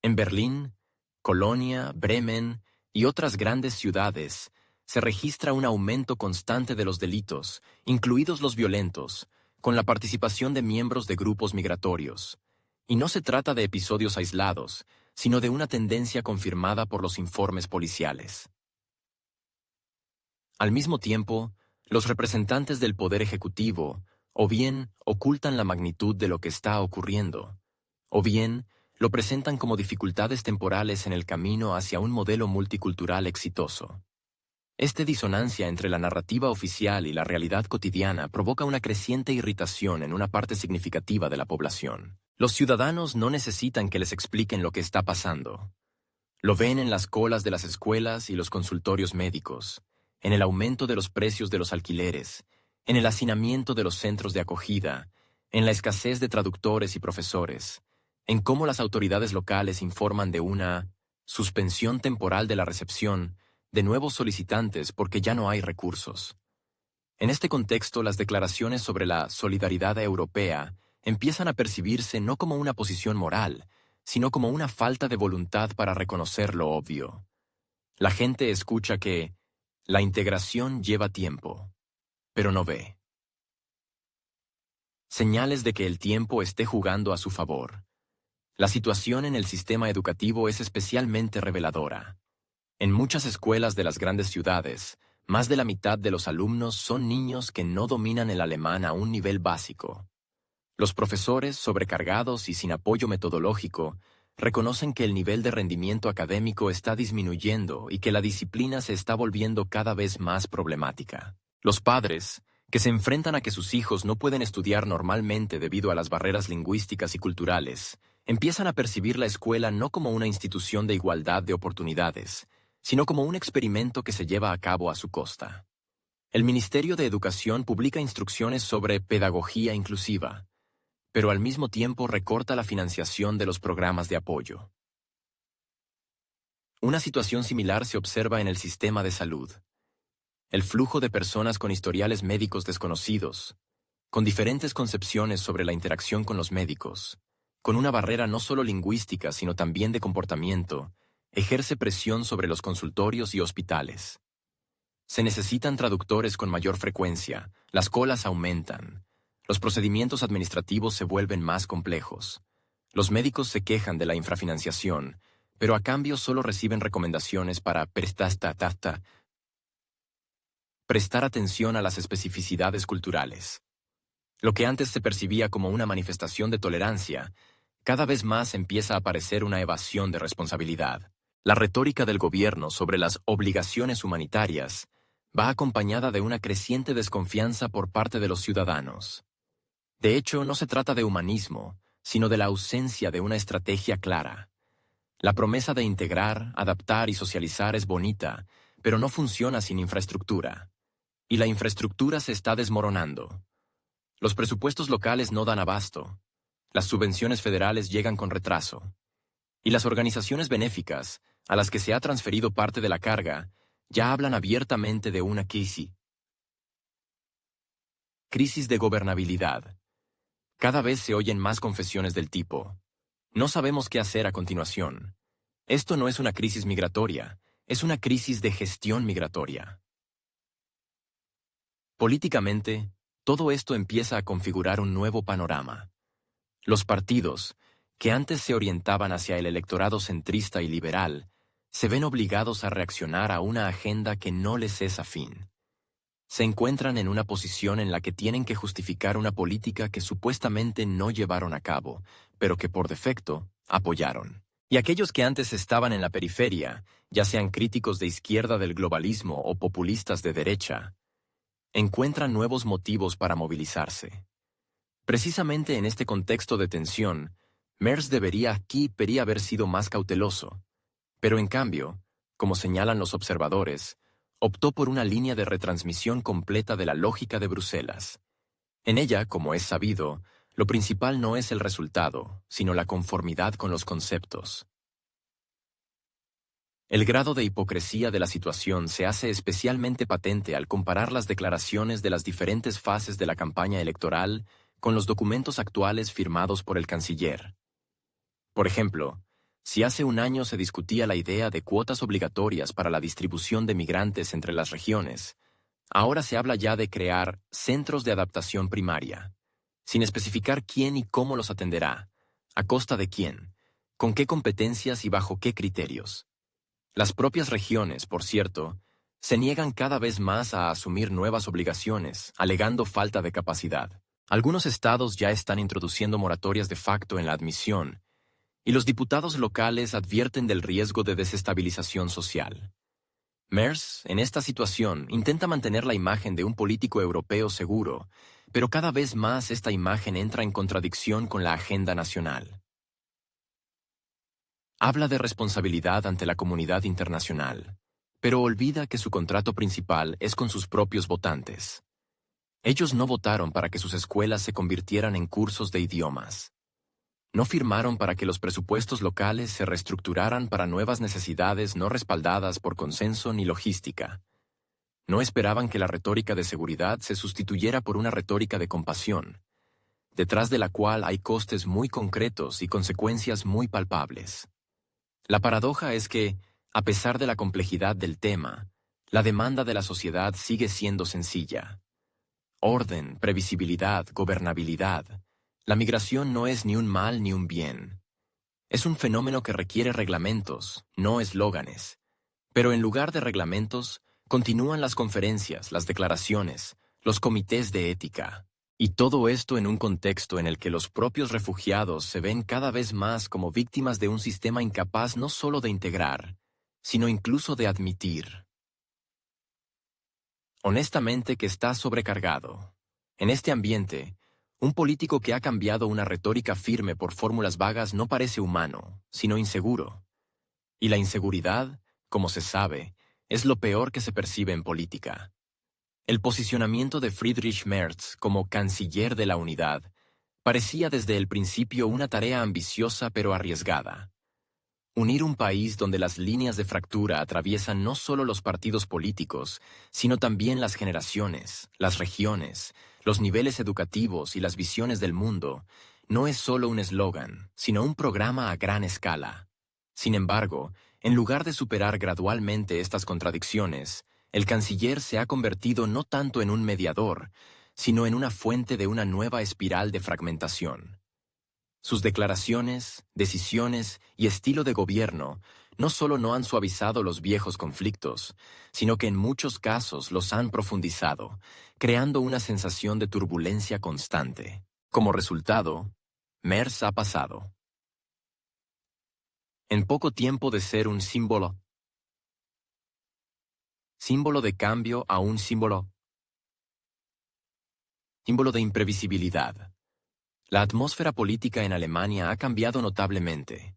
En Berlín, Colonia, Bremen y otras grandes ciudades se registra un aumento constante de los delitos, incluidos los violentos, con la participación de miembros de grupos migratorios. Y no se trata de episodios aislados, sino de una tendencia confirmada por los informes policiales. Al mismo tiempo, los representantes del Poder Ejecutivo o bien ocultan la magnitud de lo que está ocurriendo, o bien lo presentan como dificultades temporales en el camino hacia un modelo multicultural exitoso. Esta disonancia entre la narrativa oficial y la realidad cotidiana provoca una creciente irritación en una parte significativa de la población. Los ciudadanos no necesitan que les expliquen lo que está pasando. Lo ven en las colas de las escuelas y los consultorios médicos, en el aumento de los precios de los alquileres, en el hacinamiento de los centros de acogida, en la escasez de traductores y profesores, en cómo las autoridades locales informan de una suspensión temporal de la recepción de nuevos solicitantes porque ya no hay recursos. En este contexto, las declaraciones sobre la solidaridad europea empiezan a percibirse no como una posición moral, sino como una falta de voluntad para reconocer lo obvio. La gente escucha que la integración lleva tiempo, pero no ve señales de que el tiempo esté jugando a su favor. La situación en el sistema educativo es especialmente reveladora. En muchas escuelas de las grandes ciudades, más de la mitad de los alumnos son niños que no dominan el alemán a un nivel básico. Los profesores, sobrecargados y sin apoyo metodológico, reconocen que el nivel de rendimiento académico está disminuyendo y que la disciplina se está volviendo cada vez más problemática. Los padres, que se enfrentan a que sus hijos no pueden estudiar normalmente debido a las barreras lingüísticas y culturales, empiezan a percibir la escuela no como una institución de igualdad de oportunidades, sino como un experimento que se lleva a cabo a su costa. El Ministerio de Educación publica instrucciones sobre pedagogía inclusiva, pero al mismo tiempo recorta la financiación de los programas de apoyo. Una situación similar se observa en el sistema de salud. El flujo de personas con historiales médicos desconocidos, con diferentes concepciones sobre la interacción con los médicos, con una barrera no solo lingüística sino también de comportamiento, ejerce presión sobre los consultorios y hospitales. Se necesitan traductores con mayor frecuencia, las colas aumentan, los procedimientos administrativos se vuelven más complejos, los médicos se quejan de la infrafinanciación, pero a cambio solo reciben recomendaciones para prestar atención a las especificidades culturales. Lo que antes se percibía como una manifestación de tolerancia, cada vez más empieza a parecer una evasión de responsabilidad. La retórica del gobierno sobre las obligaciones humanitarias va acompañada de una creciente desconfianza por parte de los ciudadanos. De hecho, no se trata de humanismo, sino de la ausencia de una estrategia clara. La promesa de integrar, adaptar y socializar es bonita, pero no funciona sin infraestructura. Y la infraestructura se está desmoronando. Los presupuestos locales no dan abasto. Las subvenciones federales llegan con retraso. Y las organizaciones benéficas, a las que se ha transferido parte de la carga, ya hablan abiertamente de una crisis de gobernabilidad. Cada vez se oyen más confesiones del tipo: no sabemos qué hacer a continuación. Esto no es una crisis migratoria, es una crisis de gestión migratoria. Políticamente, todo esto empieza a configurar un nuevo panorama. Los partidos, que antes se orientaban hacia el electorado centrista y liberal, se ven obligados a reaccionar a una agenda que no les es afín. Se encuentran en una posición en la que tienen que justificar una política que supuestamente no llevaron a cabo, pero que por defecto apoyaron. Y aquellos que antes estaban en la periferia, ya sean críticos de izquierda del globalismo o populistas de derecha, encuentran nuevos motivos para movilizarse. Precisamente en este contexto de tensión, Merz debería haber sido más cauteloso, pero en cambio, como señalan los observadores, optó por una línea de retransmisión completa de la lógica de Bruselas. En ella, como es sabido, lo principal no es el resultado, sino la conformidad con los conceptos. El grado de hipocresía de la situación se hace especialmente patente al comparar las declaraciones de las diferentes fases de la campaña electoral con los documentos actuales firmados por el canciller. Por ejemplo, si hace un año se discutía la idea de cuotas obligatorias para la distribución de migrantes entre las regiones, ahora se habla ya de crear centros de adaptación primaria, sin especificar quién y cómo los atenderá, a costa de quién, con qué competencias y bajo qué criterios. Las propias regiones, por cierto, se niegan cada vez más a asumir nuevas obligaciones, alegando falta de capacidad. Algunos estados ya están introduciendo moratorias de facto en la admisión y los diputados locales advierten del riesgo de desestabilización social. Merz, en esta situación, intenta mantener la imagen de un político europeo seguro, pero cada vez más esta imagen entra en contradicción con la agenda nacional. Habla de responsabilidad ante la comunidad internacional, pero olvida que su contrato principal es con sus propios votantes. Ellos no votaron para que sus escuelas se convirtieran en cursos de idiomas. No firmaron para que los presupuestos locales se reestructuraran para nuevas necesidades no respaldadas por consenso ni logística. No esperaban que la retórica de seguridad se sustituyera por una retórica de compasión, detrás de la cual hay costes muy concretos y consecuencias muy palpables. La paradoja es que, a pesar de la complejidad del tema, la demanda de la sociedad sigue siendo sencilla. Orden, previsibilidad, gobernabilidad. La migración no es ni un mal ni un bien. Es un fenómeno que requiere reglamentos, no eslóganes. Pero en lugar de reglamentos, continúan las conferencias, las declaraciones, los comités de ética. Y todo esto en un contexto en el que los propios refugiados se ven cada vez más como víctimas de un sistema incapaz no solo de integrar, sino incluso de admitir. Honestamente que está sobrecargado. En este ambiente, un político que ha cambiado una retórica firme por fórmulas vagas no parece humano, sino inseguro. Y la inseguridad, como se sabe, es lo peor que se percibe en política. El posicionamiento de Friedrich Merz como canciller de la unidad parecía desde el principio una tarea ambiciosa pero arriesgada. Unir un país donde las líneas de fractura atraviesan no solo los partidos políticos, sino también las generaciones, las regiones, los niveles educativos y las visiones del mundo, no es solo un eslogan, sino un programa a gran escala. Sin embargo, en lugar de superar gradualmente estas contradicciones, el canciller se ha convertido no tanto en un mediador, sino en una fuente de una nueva espiral de fragmentación. Sus declaraciones, decisiones y estilo de gobierno no solo no han suavizado los viejos conflictos, sino que en muchos casos los han profundizado, creando una sensación de turbulencia constante. Como resultado, Merz ha pasado, en poco tiempo, de ser un símbolo de cambio a un símbolo de imprevisibilidad. La atmósfera política en Alemania ha cambiado notablemente.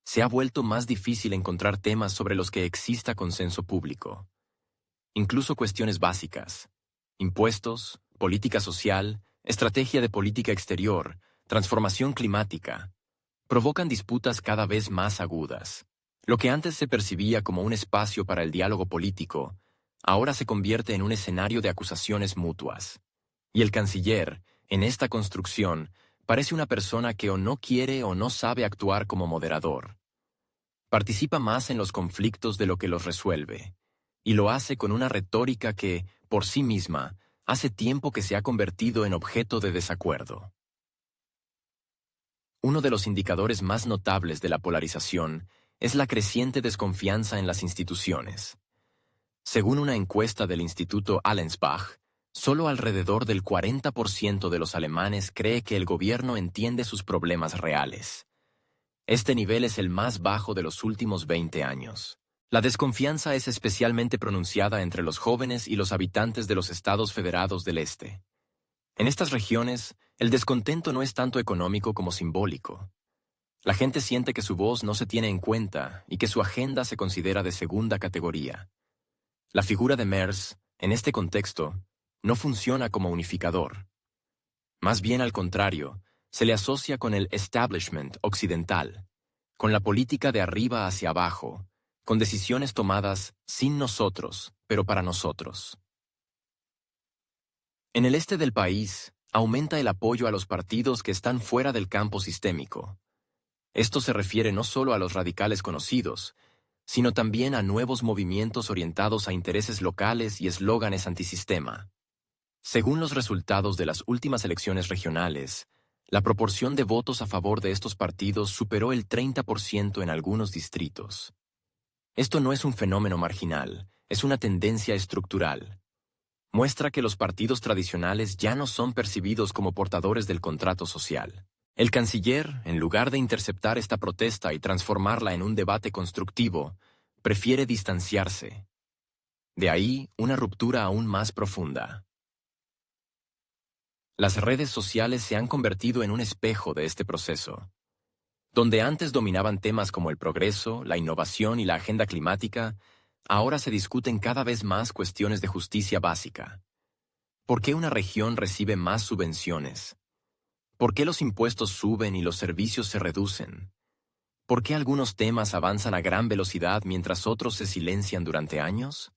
Se ha vuelto más difícil encontrar temas sobre los que exista consenso público. Incluso cuestiones básicas: impuestos, política social, estrategia de política exterior, transformación climática, provocan disputas cada vez más agudas. Lo que antes se percibía como un espacio para el diálogo político, ahora se convierte en un escenario de acusaciones mutuas. Y el canciller, en esta construcción, parece una persona que o no quiere o no sabe actuar como moderador. Participa más en los conflictos de lo que los resuelve, y lo hace con una retórica que, por sí misma, hace tiempo que se ha convertido en objeto de desacuerdo. Uno de los indicadores más notables de la polarización es la creciente desconfianza en las instituciones. Según una encuesta del Instituto Allensbach, solo alrededor del 40% de los alemanes cree que el gobierno entiende sus problemas reales. Este nivel es el más bajo de los últimos 20 años. La desconfianza es especialmente pronunciada entre los jóvenes y los habitantes de los estados federados del este. En estas regiones, el descontento no es tanto económico como simbólico. La gente siente que su voz no se tiene en cuenta y que su agenda se considera de segunda categoría. La figura de Merz, en este contexto, no funciona como unificador. Más bien al contrario, se le asocia con el establishment occidental, con la política de arriba hacia abajo, con decisiones tomadas sin nosotros, pero para nosotros. En el este del país, aumenta el apoyo a los partidos que están fuera del campo sistémico. Esto se refiere no solo a los radicales conocidos, sino también a nuevos movimientos orientados a intereses locales y eslóganes antisistema. Según los resultados de las últimas elecciones regionales, la proporción de votos a favor de estos partidos superó el 30% en algunos distritos. Esto no es un fenómeno marginal, es una tendencia estructural. Muestra que los partidos tradicionales ya no son percibidos como portadores del contrato social. El canciller, en lugar de interceptar esta protesta y transformarla en un debate constructivo, prefiere distanciarse. De ahí una ruptura aún más profunda. Las redes sociales se han convertido en un espejo de este proceso. Donde antes dominaban temas como el progreso, la innovación y la agenda climática, ahora se discuten cada vez más cuestiones de justicia básica. ¿Por qué una región recibe más subvenciones? ¿Por qué los impuestos suben y los servicios se reducen? ¿Por qué algunos temas avanzan a gran velocidad mientras otros se silencian durante años?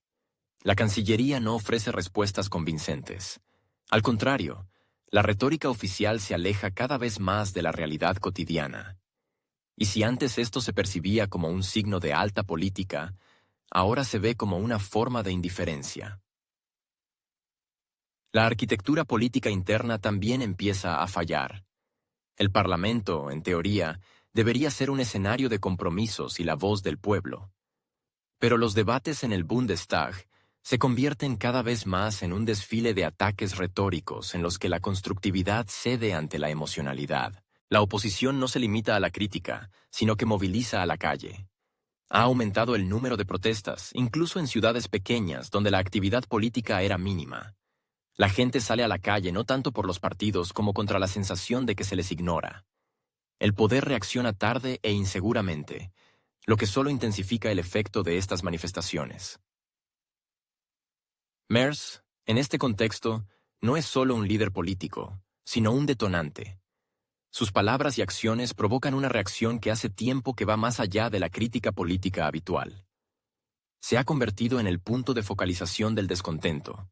La Cancillería no ofrece respuestas convincentes. Al contrario, la retórica oficial se aleja cada vez más de la realidad cotidiana. Y si antes esto se percibía como un signo de alta política, ahora se ve como una forma de indiferencia. La arquitectura política interna también empieza a fallar. El Parlamento, en teoría, debería ser un escenario de compromisos y la voz del pueblo. Pero los debates en el Bundestag se convierten cada vez más en un desfile de ataques retóricos en los que la constructividad cede ante la emocionalidad. La oposición no se limita a la crítica, sino que moviliza a la calle. Ha aumentado el número de protestas, incluso en ciudades pequeñas donde la actividad política era mínima. La gente sale a la calle no tanto por los partidos como contra la sensación de que se les ignora. El poder reacciona tarde e inseguramente, lo que solo intensifica el efecto de estas manifestaciones. Merz, en este contexto, no es solo un líder político, sino un detonante. Sus palabras y acciones provocan una reacción que hace tiempo que va más allá de la crítica política habitual. Se ha convertido en el punto de focalización del descontento,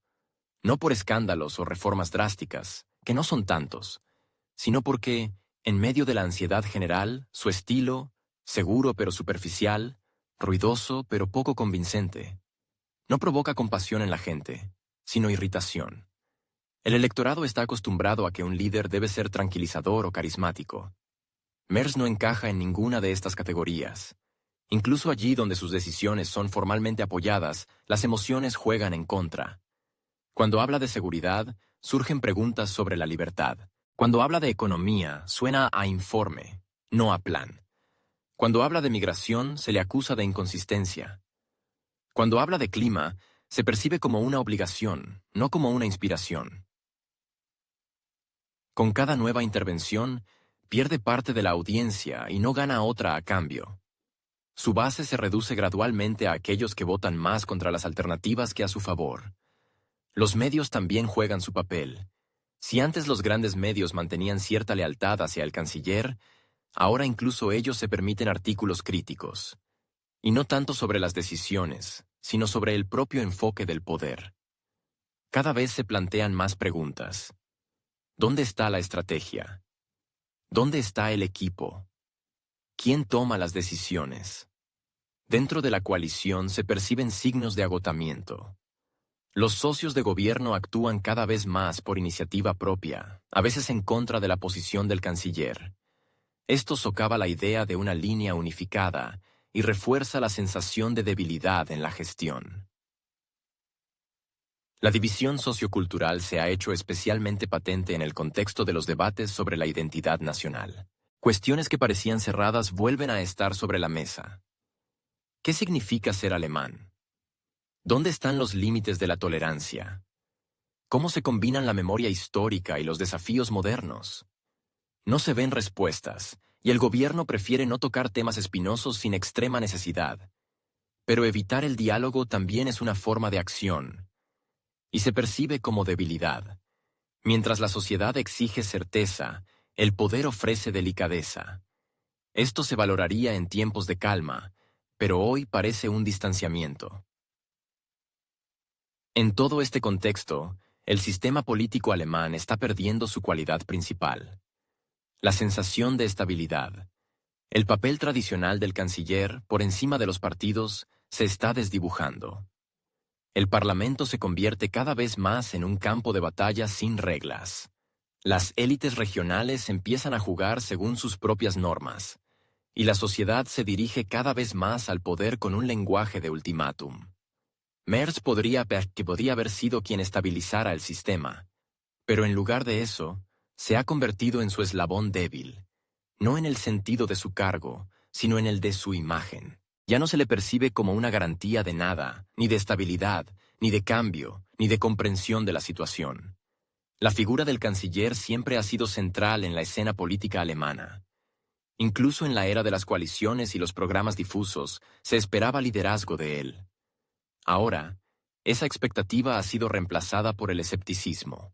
no por escándalos o reformas drásticas, que no son tantos, sino porque, en medio de la ansiedad general, su estilo, seguro pero superficial, ruidoso pero poco convincente, no provoca compasión en la gente, sino irritación. El electorado está acostumbrado a que un líder debe ser tranquilizador o carismático. Merz no encaja en ninguna de estas categorías. Incluso allí donde sus decisiones son formalmente apoyadas, las emociones juegan en contra. Cuando habla de seguridad, surgen preguntas sobre la libertad. Cuando habla de economía, suena a informe, no a plan. Cuando habla de migración, se le acusa de inconsistencia. Cuando habla de clima, se percibe como una obligación, no como una inspiración. Con cada nueva intervención, pierde parte de la audiencia y no gana otra a cambio. Su base se reduce gradualmente a aquellos que votan más contra las alternativas que a su favor. Los medios también juegan su papel. Si antes los grandes medios mantenían cierta lealtad hacia el canciller, ahora incluso ellos se permiten artículos críticos. Y no tanto sobre las decisiones, sino sobre el propio enfoque del poder. Cada vez se plantean más preguntas. ¿Dónde está la estrategia? ¿Dónde está el equipo? ¿Quién toma las decisiones? Dentro de la coalición se perciben signos de agotamiento. Los socios de gobierno actúan cada vez más por iniciativa propia, a veces en contra de la posición del canciller. Esto socava la idea de una línea unificada y refuerza la sensación de debilidad en la gestión. La división sociocultural se ha hecho especialmente patente en el contexto de los debates sobre la identidad nacional. Cuestiones que parecían cerradas vuelven a estar sobre la mesa. ¿Qué significa ser alemán? ¿Dónde están los límites de la tolerancia? ¿Cómo se combinan la memoria histórica y los desafíos modernos? No se ven respuestas, y el gobierno prefiere no tocar temas espinosos sin extrema necesidad. Pero evitar el diálogo también es una forma de acción, y se percibe como debilidad. Mientras la sociedad exige certeza, el poder ofrece delicadeza. Esto se valoraría en tiempos de calma, pero hoy parece un distanciamiento. En todo este contexto, el sistema político alemán está perdiendo su cualidad principal: la sensación de estabilidad. El papel tradicional del canciller, por encima de los partidos, se está desdibujando. El Parlamento se convierte cada vez más en un campo de batalla sin reglas. Las élites regionales empiezan a jugar según sus propias normas, y la sociedad se dirige cada vez más al poder con un lenguaje de ultimátum. Merz podría haber sido quien estabilizara el sistema, pero en lugar de eso, se ha convertido en su eslabón débil, no en el sentido de su cargo, sino en el de su imagen. Ya no se le percibe como una garantía de nada, ni de estabilidad, ni de cambio, ni de comprensión de la situación. La figura del canciller siempre ha sido central en la escena política alemana. Incluso en la era de las coaliciones y los programas difusos, se esperaba liderazgo de él. Ahora, esa expectativa ha sido reemplazada por el escepticismo.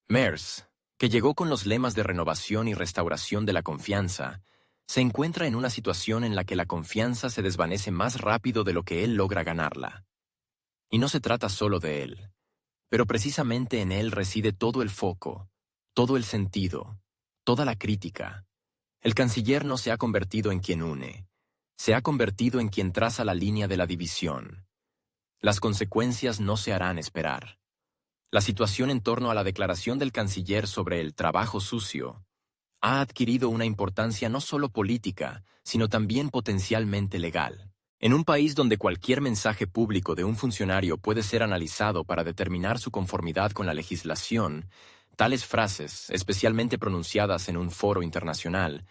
Merz, que llegó con los lemas de renovación y restauración de la confianza, se encuentra en una situación en la que la confianza se desvanece más rápido de lo que él logra ganarla. Y no se trata solo de él, pero precisamente en él reside todo el foco, todo el sentido, toda la crítica. El canciller no se ha convertido en quien une, se ha convertido en quien traza la línea de la división. Las consecuencias no se harán esperar. La situación en torno a la declaración del canciller sobre el trabajo sucio ha adquirido una importancia no solo política, sino también potencialmente legal. En un país donde cualquier mensaje público de un funcionario puede ser analizado para determinar su conformidad con la legislación, tales frases, especialmente pronunciadas en un foro internacional,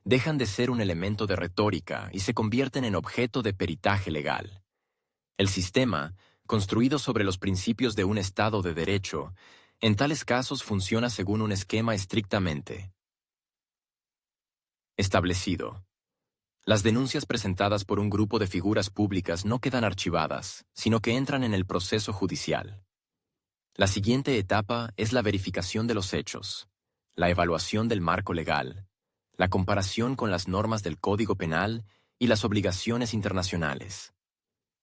dejan de ser un elemento de retórica y se convierten en objeto de peritaje legal. El sistema, construido sobre los principios de un Estado de Derecho, en tales casos funciona según un esquema estrictamente establecido. Las denuncias presentadas por un grupo de figuras públicas no quedan archivadas, sino que entran en el proceso judicial. La siguiente etapa es la verificación de los hechos, la evaluación del marco legal, la comparación con las normas del Código Penal y las obligaciones internacionales.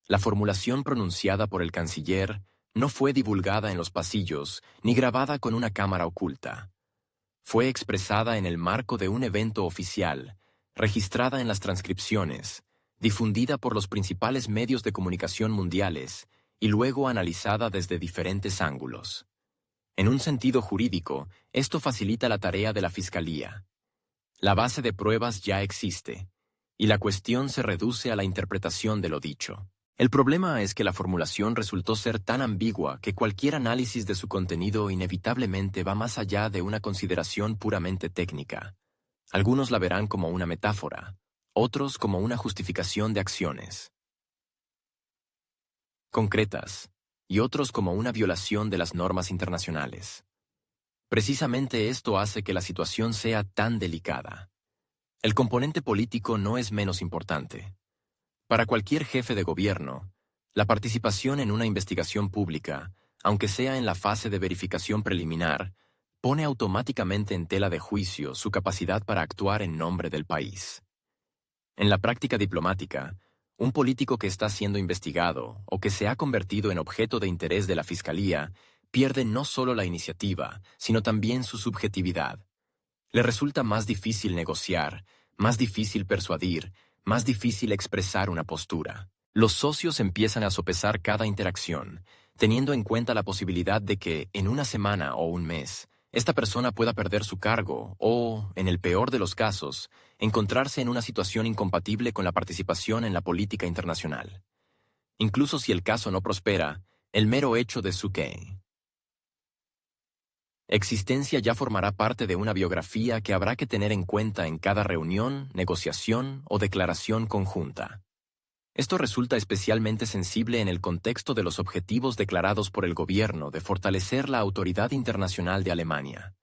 La formulación pronunciada por el canciller no fue divulgada en los pasillos ni grabada con una cámara oculta. Fue expresada en el marco de un evento oficial, registrada en las transcripciones, difundida por los principales medios de comunicación mundiales y luego analizada desde diferentes ángulos. En un sentido jurídico, esto facilita la tarea de la Fiscalía. La base de pruebas ya existe, y la cuestión se reduce a la interpretación de lo dicho. El problema es que la formulación resultó ser tan ambigua que cualquier análisis de su contenido inevitablemente va más allá de una consideración puramente técnica. Algunos la verán como una metáfora, otros como una justificación de acciones concretas, y otros como una violación de las normas internacionales. Precisamente esto hace que la situación sea tan delicada. El componente político no es menos importante. Para cualquier jefe de gobierno, la participación en una investigación pública, aunque sea en la fase de verificación preliminar, pone automáticamente en tela de juicio su capacidad para actuar en nombre del país. En la práctica diplomática, un político que está siendo investigado o que se ha convertido en objeto de interés de la Fiscalía pierde no solo la iniciativa, sino también su subjetividad. Le resulta más difícil negociar, más difícil persuadir, más difícil expresar una postura. Los socios empiezan a sopesar cada interacción, teniendo en cuenta la posibilidad de que, en una semana o un mes, esta persona pueda perder su cargo o, en el peor de los casos, encontrarse en una situación incompatible con la participación en la política internacional. Incluso si el caso no prospera, el mero hecho de su existencia ya formará parte de una biografía que habrá que tener en cuenta en cada reunión, negociación o declaración conjunta. Esto resulta especialmente sensible en el contexto de los objetivos declarados por el gobierno de fortalecer la autoridad internacional de Alemania.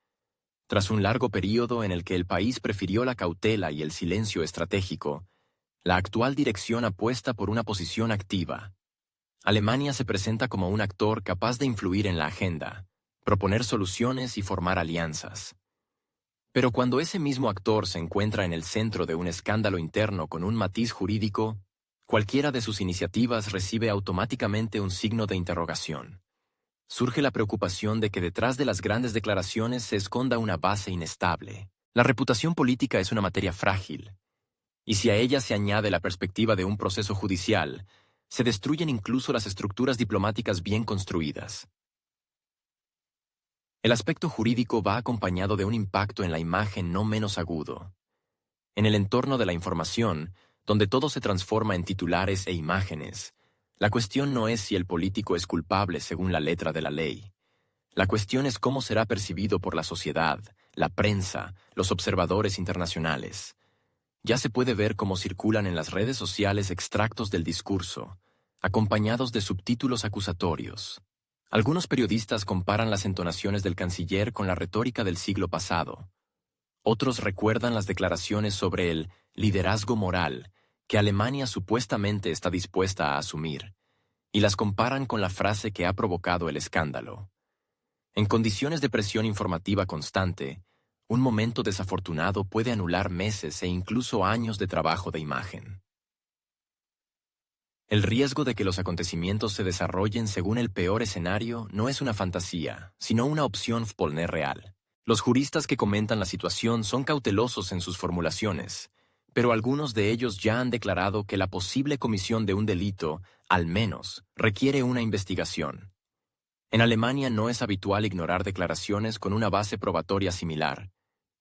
Tras un largo período en el que el país prefirió la cautela y el silencio estratégico, la actual dirección apuesta por una posición activa. Alemania se presenta como un actor capaz de influir en la agenda, proponer soluciones y formar alianzas. Pero cuando ese mismo actor se encuentra en el centro de un escándalo interno con un matiz jurídico, cualquiera de sus iniciativas recibe automáticamente un signo de interrogación. Surge la preocupación de que detrás de las grandes declaraciones se esconda una base inestable. La reputación política es una materia frágil, y si a ella se añade la perspectiva de un proceso judicial, se destruyen incluso las estructuras diplomáticas bien construidas. El aspecto jurídico va acompañado de un impacto en la imagen no menos agudo. En el entorno de la información, donde todo se transforma en titulares e imágenes, la cuestión no es si el político es culpable según la letra de la ley. La cuestión es cómo será percibido por la sociedad, la prensa, los observadores internacionales. Ya se puede ver cómo circulan en las redes sociales extractos del discurso, acompañados de subtítulos acusatorios. Algunos periodistas comparan las entonaciones del canciller con la retórica del siglo pasado. Otros recuerdan las declaraciones sobre el liderazgo moral que Alemania supuestamente está dispuesta a asumir, y las comparan con la frase que ha provocado el escándalo. En condiciones de presión informativa constante, un momento desafortunado puede anular meses e incluso años de trabajo de imagen. El riesgo de que los acontecimientos se desarrollen según el peor escenario no es una fantasía, sino una opción real. Los juristas que comentan la situación son cautelosos en sus formulaciones, pero algunos de ellos ya han declarado que la posible comisión de un delito, al menos, requiere una investigación. En Alemania no es habitual ignorar declaraciones con una base probatoria similar,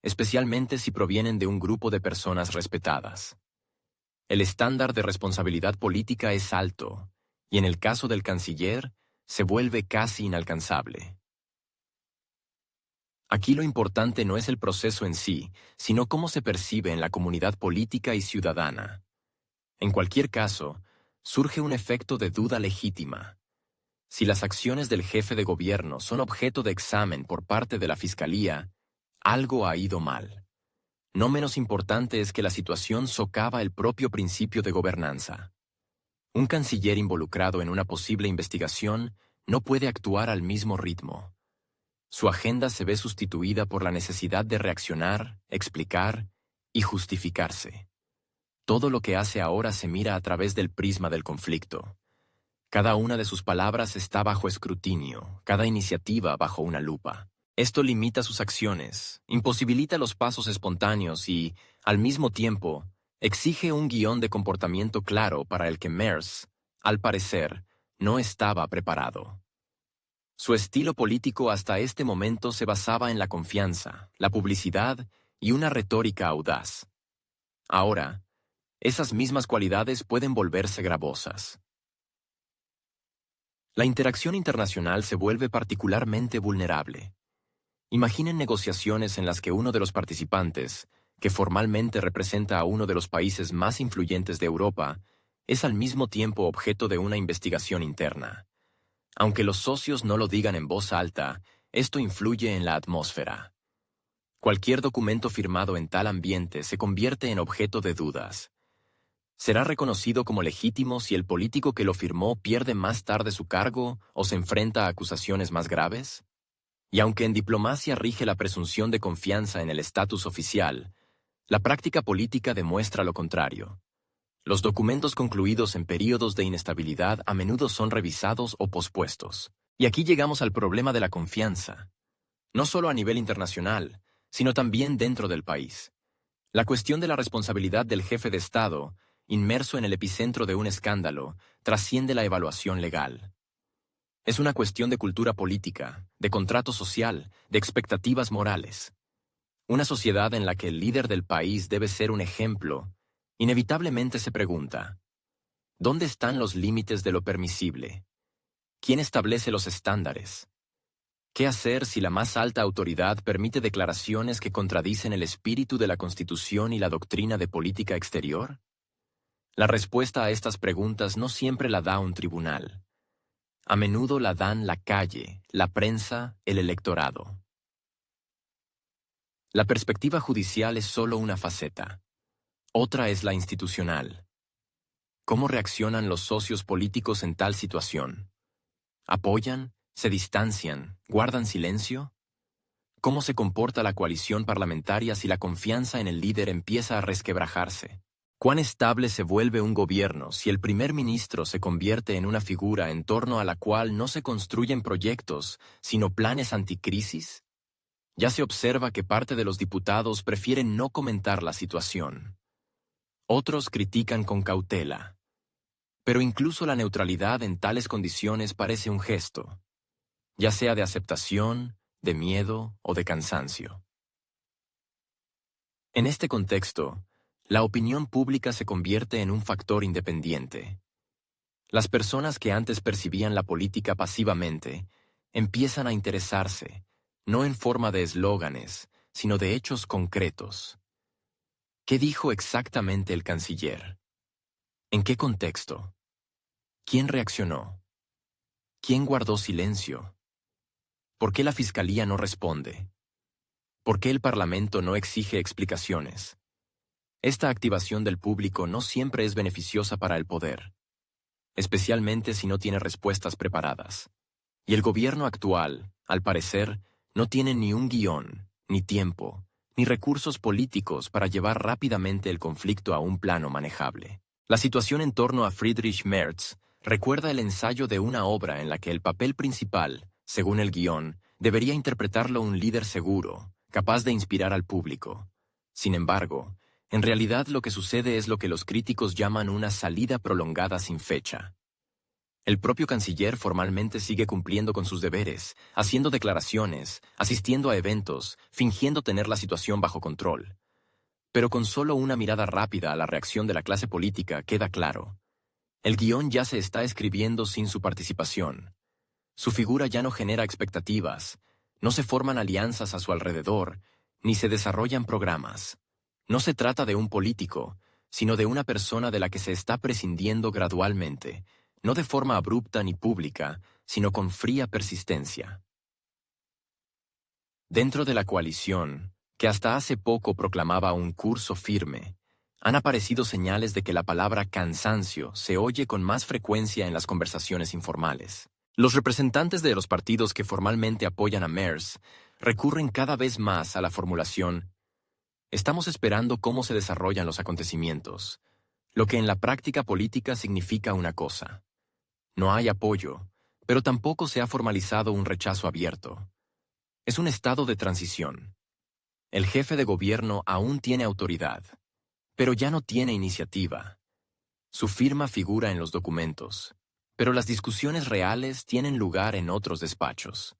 especialmente si provienen de un grupo de personas respetadas. El estándar de responsabilidad política es alto, y en el caso del canciller, se vuelve casi inalcanzable. Aquí lo importante no es el proceso en sí, sino cómo se percibe en la comunidad política y ciudadana. En cualquier caso, surge un efecto de duda legítima. Si las acciones del jefe de gobierno son objeto de examen por parte de la Fiscalía, algo ha ido mal. No menos importante es que la situación socava el propio principio de gobernanza. Un canciller involucrado en una posible investigación no puede actuar al mismo ritmo. Su agenda se ve sustituida por la necesidad de reaccionar, explicar y justificarse. Todo lo que hace ahora se mira a través del prisma del conflicto. Cada una de sus palabras está bajo escrutinio, cada iniciativa bajo una lupa. Esto limita sus acciones, imposibilita los pasos espontáneos y, al mismo tiempo, exige un guión de comportamiento claro para el que Merz, al parecer, no estaba preparado. Su estilo político hasta este momento se basaba en la confianza, la publicidad y una retórica audaz. Ahora, esas mismas cualidades pueden volverse gravosas. La interacción internacional se vuelve particularmente vulnerable. Imaginen negociaciones en las que uno de los participantes, que formalmente representa a uno de los países más influyentes de Europa, es al mismo tiempo objeto de una investigación interna. Aunque los socios no lo digan en voz alta, esto influye en la atmósfera. Cualquier documento firmado en tal ambiente se convierte en objeto de dudas. ¿Será reconocido como legítimo si el político que lo firmó pierde más tarde su cargo o se enfrenta a acusaciones más graves? Y aunque en diplomacia rige la presunción de confianza en el estatus oficial, la práctica política demuestra lo contrario. Los documentos concluidos en períodos de inestabilidad a menudo son revisados o pospuestos. Y aquí llegamos al problema de la confianza, no solo a nivel internacional, sino también dentro del país. La cuestión de la responsabilidad del jefe de Estado, inmerso en el epicentro de un escándalo, trasciende la evaluación legal. Es una cuestión de cultura política, de contrato social, de expectativas morales. Una sociedad en la que el líder del país debe ser un ejemplo, inevitablemente se pregunta, ¿dónde están los límites de lo permisible? ¿Quién establece los estándares? ¿Qué hacer si la más alta autoridad permite declaraciones que contradicen el espíritu de la Constitución y la doctrina de política exterior? La respuesta a estas preguntas no siempre la da un tribunal. A menudo la dan la calle, la prensa, el electorado. La perspectiva judicial es solo una faceta. Otra es la institucional. ¿Cómo reaccionan los socios políticos en tal situación? ¿Apoyan? ¿Se distancian? ¿Guardan silencio? ¿Cómo se comporta la coalición parlamentaria si la confianza en el líder empieza a resquebrajarse? ¿Cuán estable se vuelve un gobierno si el primer ministro se convierte en una figura en torno a la cual no se construyen proyectos, sino planes anticrisis? Ya se observa que parte de los diputados prefieren no comentar la situación. Otros critican con cautela. Pero incluso la neutralidad en tales condiciones parece un gesto, ya sea de aceptación, de miedo o de cansancio. En este contexto, la opinión pública se convierte en un factor independiente. Las personas que antes percibían la política pasivamente, Empiezan a interesarse, no en forma de eslóganes, sino de hechos concretos. ¿Qué dijo exactamente el canciller? ¿En qué contexto? ¿Quién reaccionó? ¿Quién guardó silencio? ¿Por qué la Fiscalía no responde? ¿Por qué el Parlamento no exige explicaciones? Esta activación del público no siempre es beneficiosa para el poder, especialmente si no tiene respuestas preparadas. Y el gobierno actual, al parecer, no tiene ni un guión, ni tiempo, ni recursos políticos para llevar rápidamente el conflicto a un plano manejable. La situación en torno a Friedrich Merz recuerda el ensayo de una obra en la que el papel principal, según el guión, debería interpretarlo un líder seguro, capaz de inspirar al público. Sin embargo, en realidad lo que sucede es lo que los críticos llaman una salida prolongada sin fecha. El propio canciller formalmente sigue cumpliendo con sus deberes, haciendo declaraciones, asistiendo a eventos, fingiendo tener la situación bajo control. Pero con solo una mirada rápida a la reacción de la clase política queda claro. El guión ya se está escribiendo sin su participación. Su figura ya no genera expectativas, no se forman alianzas a su alrededor, ni se desarrollan programas. No se trata de un político, sino de una persona de la que se está prescindiendo gradualmente, no de forma abrupta ni pública, sino con fría persistencia. Dentro de la coalición, que hasta hace poco proclamaba un curso firme, han aparecido señales de que la palabra cansancio se oye con más frecuencia en las conversaciones informales. Los representantes de los partidos que formalmente apoyan a Merz recurren cada vez más a la formulación «estamos esperando cómo se desarrollan los acontecimientos», lo que en la práctica política significa una cosa. No hay apoyo, pero tampoco se ha formalizado un rechazo abierto. Es un estado de transición. El jefe de gobierno aún tiene autoridad, pero ya no tiene iniciativa. Su firma figura en los documentos, pero las discusiones reales tienen lugar en otros despachos.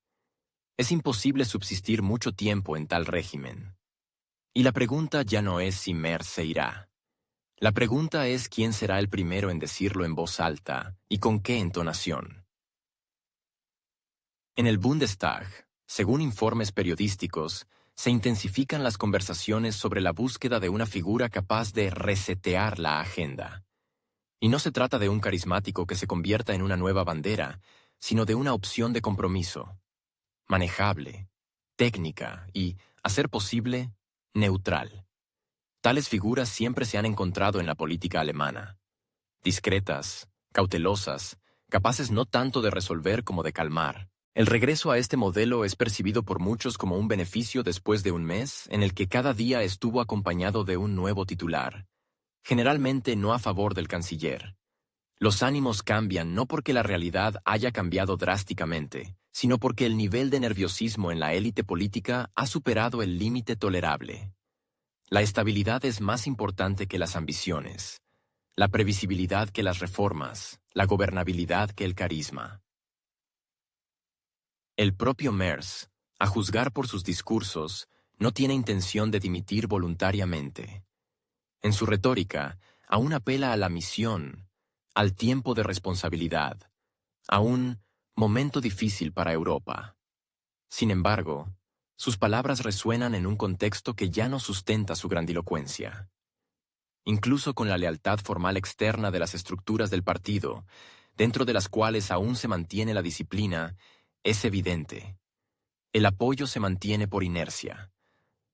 Es imposible subsistir mucho tiempo en tal régimen. Y la pregunta ya no es si Merz se irá. La pregunta es quién será el primero en decirlo en voz alta y con qué entonación. En el Bundestag, según informes periodísticos, se intensifican las conversaciones sobre la búsqueda de una figura capaz de resetear la agenda. Y no se trata de un carismático que se convierta en una nueva bandera, sino de una opción de compromiso, manejable, técnica y, a ser posible, neutral. Tales figuras siempre se han encontrado en la política alemana. Discretas, cautelosas, capaces no tanto de resolver como de calmar. El regreso a este modelo es percibido por muchos como un beneficio después de un mes en el que cada día estuvo acompañado de un nuevo titular, generalmente no a favor del canciller. Los ánimos cambian no porque la realidad haya cambiado drásticamente, sino porque el nivel de nerviosismo en la élite política ha superado el límite tolerable. La estabilidad es más importante que las ambiciones, la previsibilidad que las reformas, la gobernabilidad que el carisma. El propio Merz, a juzgar por sus discursos, no tiene intención de dimitir voluntariamente. En su retórica, aún apela a la misión, al tiempo de responsabilidad, a un momento difícil para Europa. Sin embargo, sus palabras resuenan en un contexto que ya no sustenta su grandilocuencia. Incluso con la lealtad formal externa de las estructuras del partido, dentro de las cuales aún se mantiene la disciplina, es evidente. El apoyo se mantiene por inercia.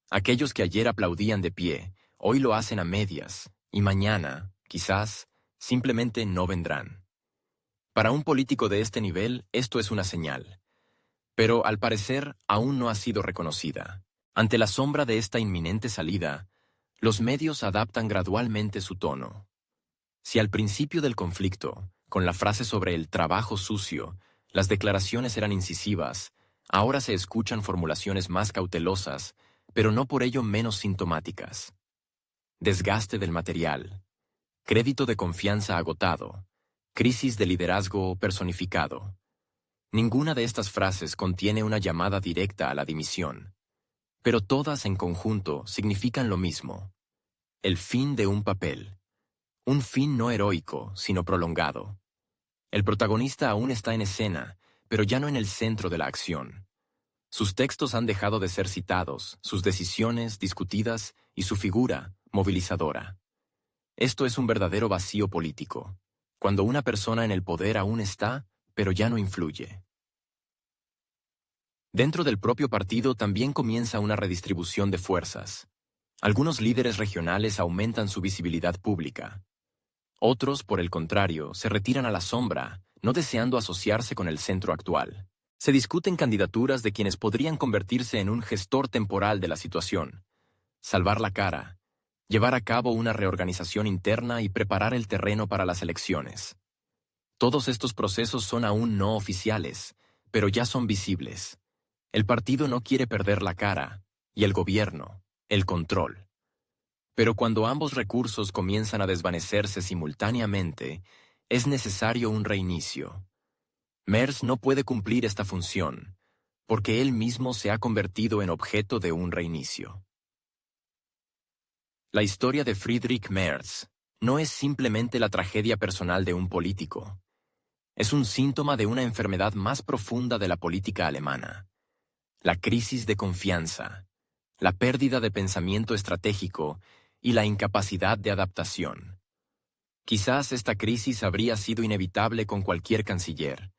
Aquellos que ayer aplaudían de pie, hoy lo hacen a medias, y mañana, quizás, simplemente no vendrán. Para un político de este nivel, esto es una señal. Pero, al parecer, aún no ha sido reconocida. Ante la sombra de esta inminente salida, los medios adaptan gradualmente su tono. Si al principio del conflicto, con la frase sobre el trabajo sucio, las declaraciones eran incisivas, ahora se escuchan formulaciones más cautelosas, pero no por ello menos sintomáticas. Desgaste del material, crédito de confianza agotado, crisis de liderazgo personificado. Ninguna de estas frases contiene una llamada directa a la dimisión, pero todas en conjunto significan lo mismo: el fin de un papel. Un fin no heroico, sino prolongado. El protagonista aún está en escena, pero ya no en el centro de la acción. Sus textos han dejado de ser citados, sus decisiones discutidas y su figura movilizadora. Esto es un verdadero vacío político, cuando una persona en el poder aún está, pero ya no influye. Dentro del propio partido también comienza una redistribución de fuerzas. Algunos líderes regionales aumentan su visibilidad pública. Otros, por el contrario, se retiran a la sombra, no deseando asociarse con el centro actual. Se discuten candidaturas de quienes podrían convertirse en un gestor temporal de la situación, salvar la cara, llevar a cabo una reorganización interna y preparar el terreno para las elecciones. Todos estos procesos son aún no oficiales, pero ya son visibles. El partido no quiere perder la cara, y el gobierno, el control. Pero cuando ambos recursos comienzan a desvanecerse simultáneamente, es necesario un reinicio. Merz no puede cumplir esta función, porque él mismo se ha convertido en objeto de un reinicio. La historia de Friedrich Merz no es simplemente la tragedia personal de un político. Es un síntoma de una enfermedad más profunda de la política alemana. La crisis de confianza, la pérdida de pensamiento estratégico y la incapacidad de adaptación. Quizás esta crisis habría sido inevitable con cualquier canciller,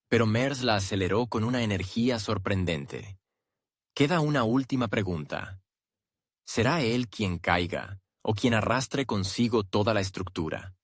pero Merz la aceleró con una energía sorprendente. Queda una última pregunta. ¿Será él quien caiga o quien arrastre consigo toda la estructura?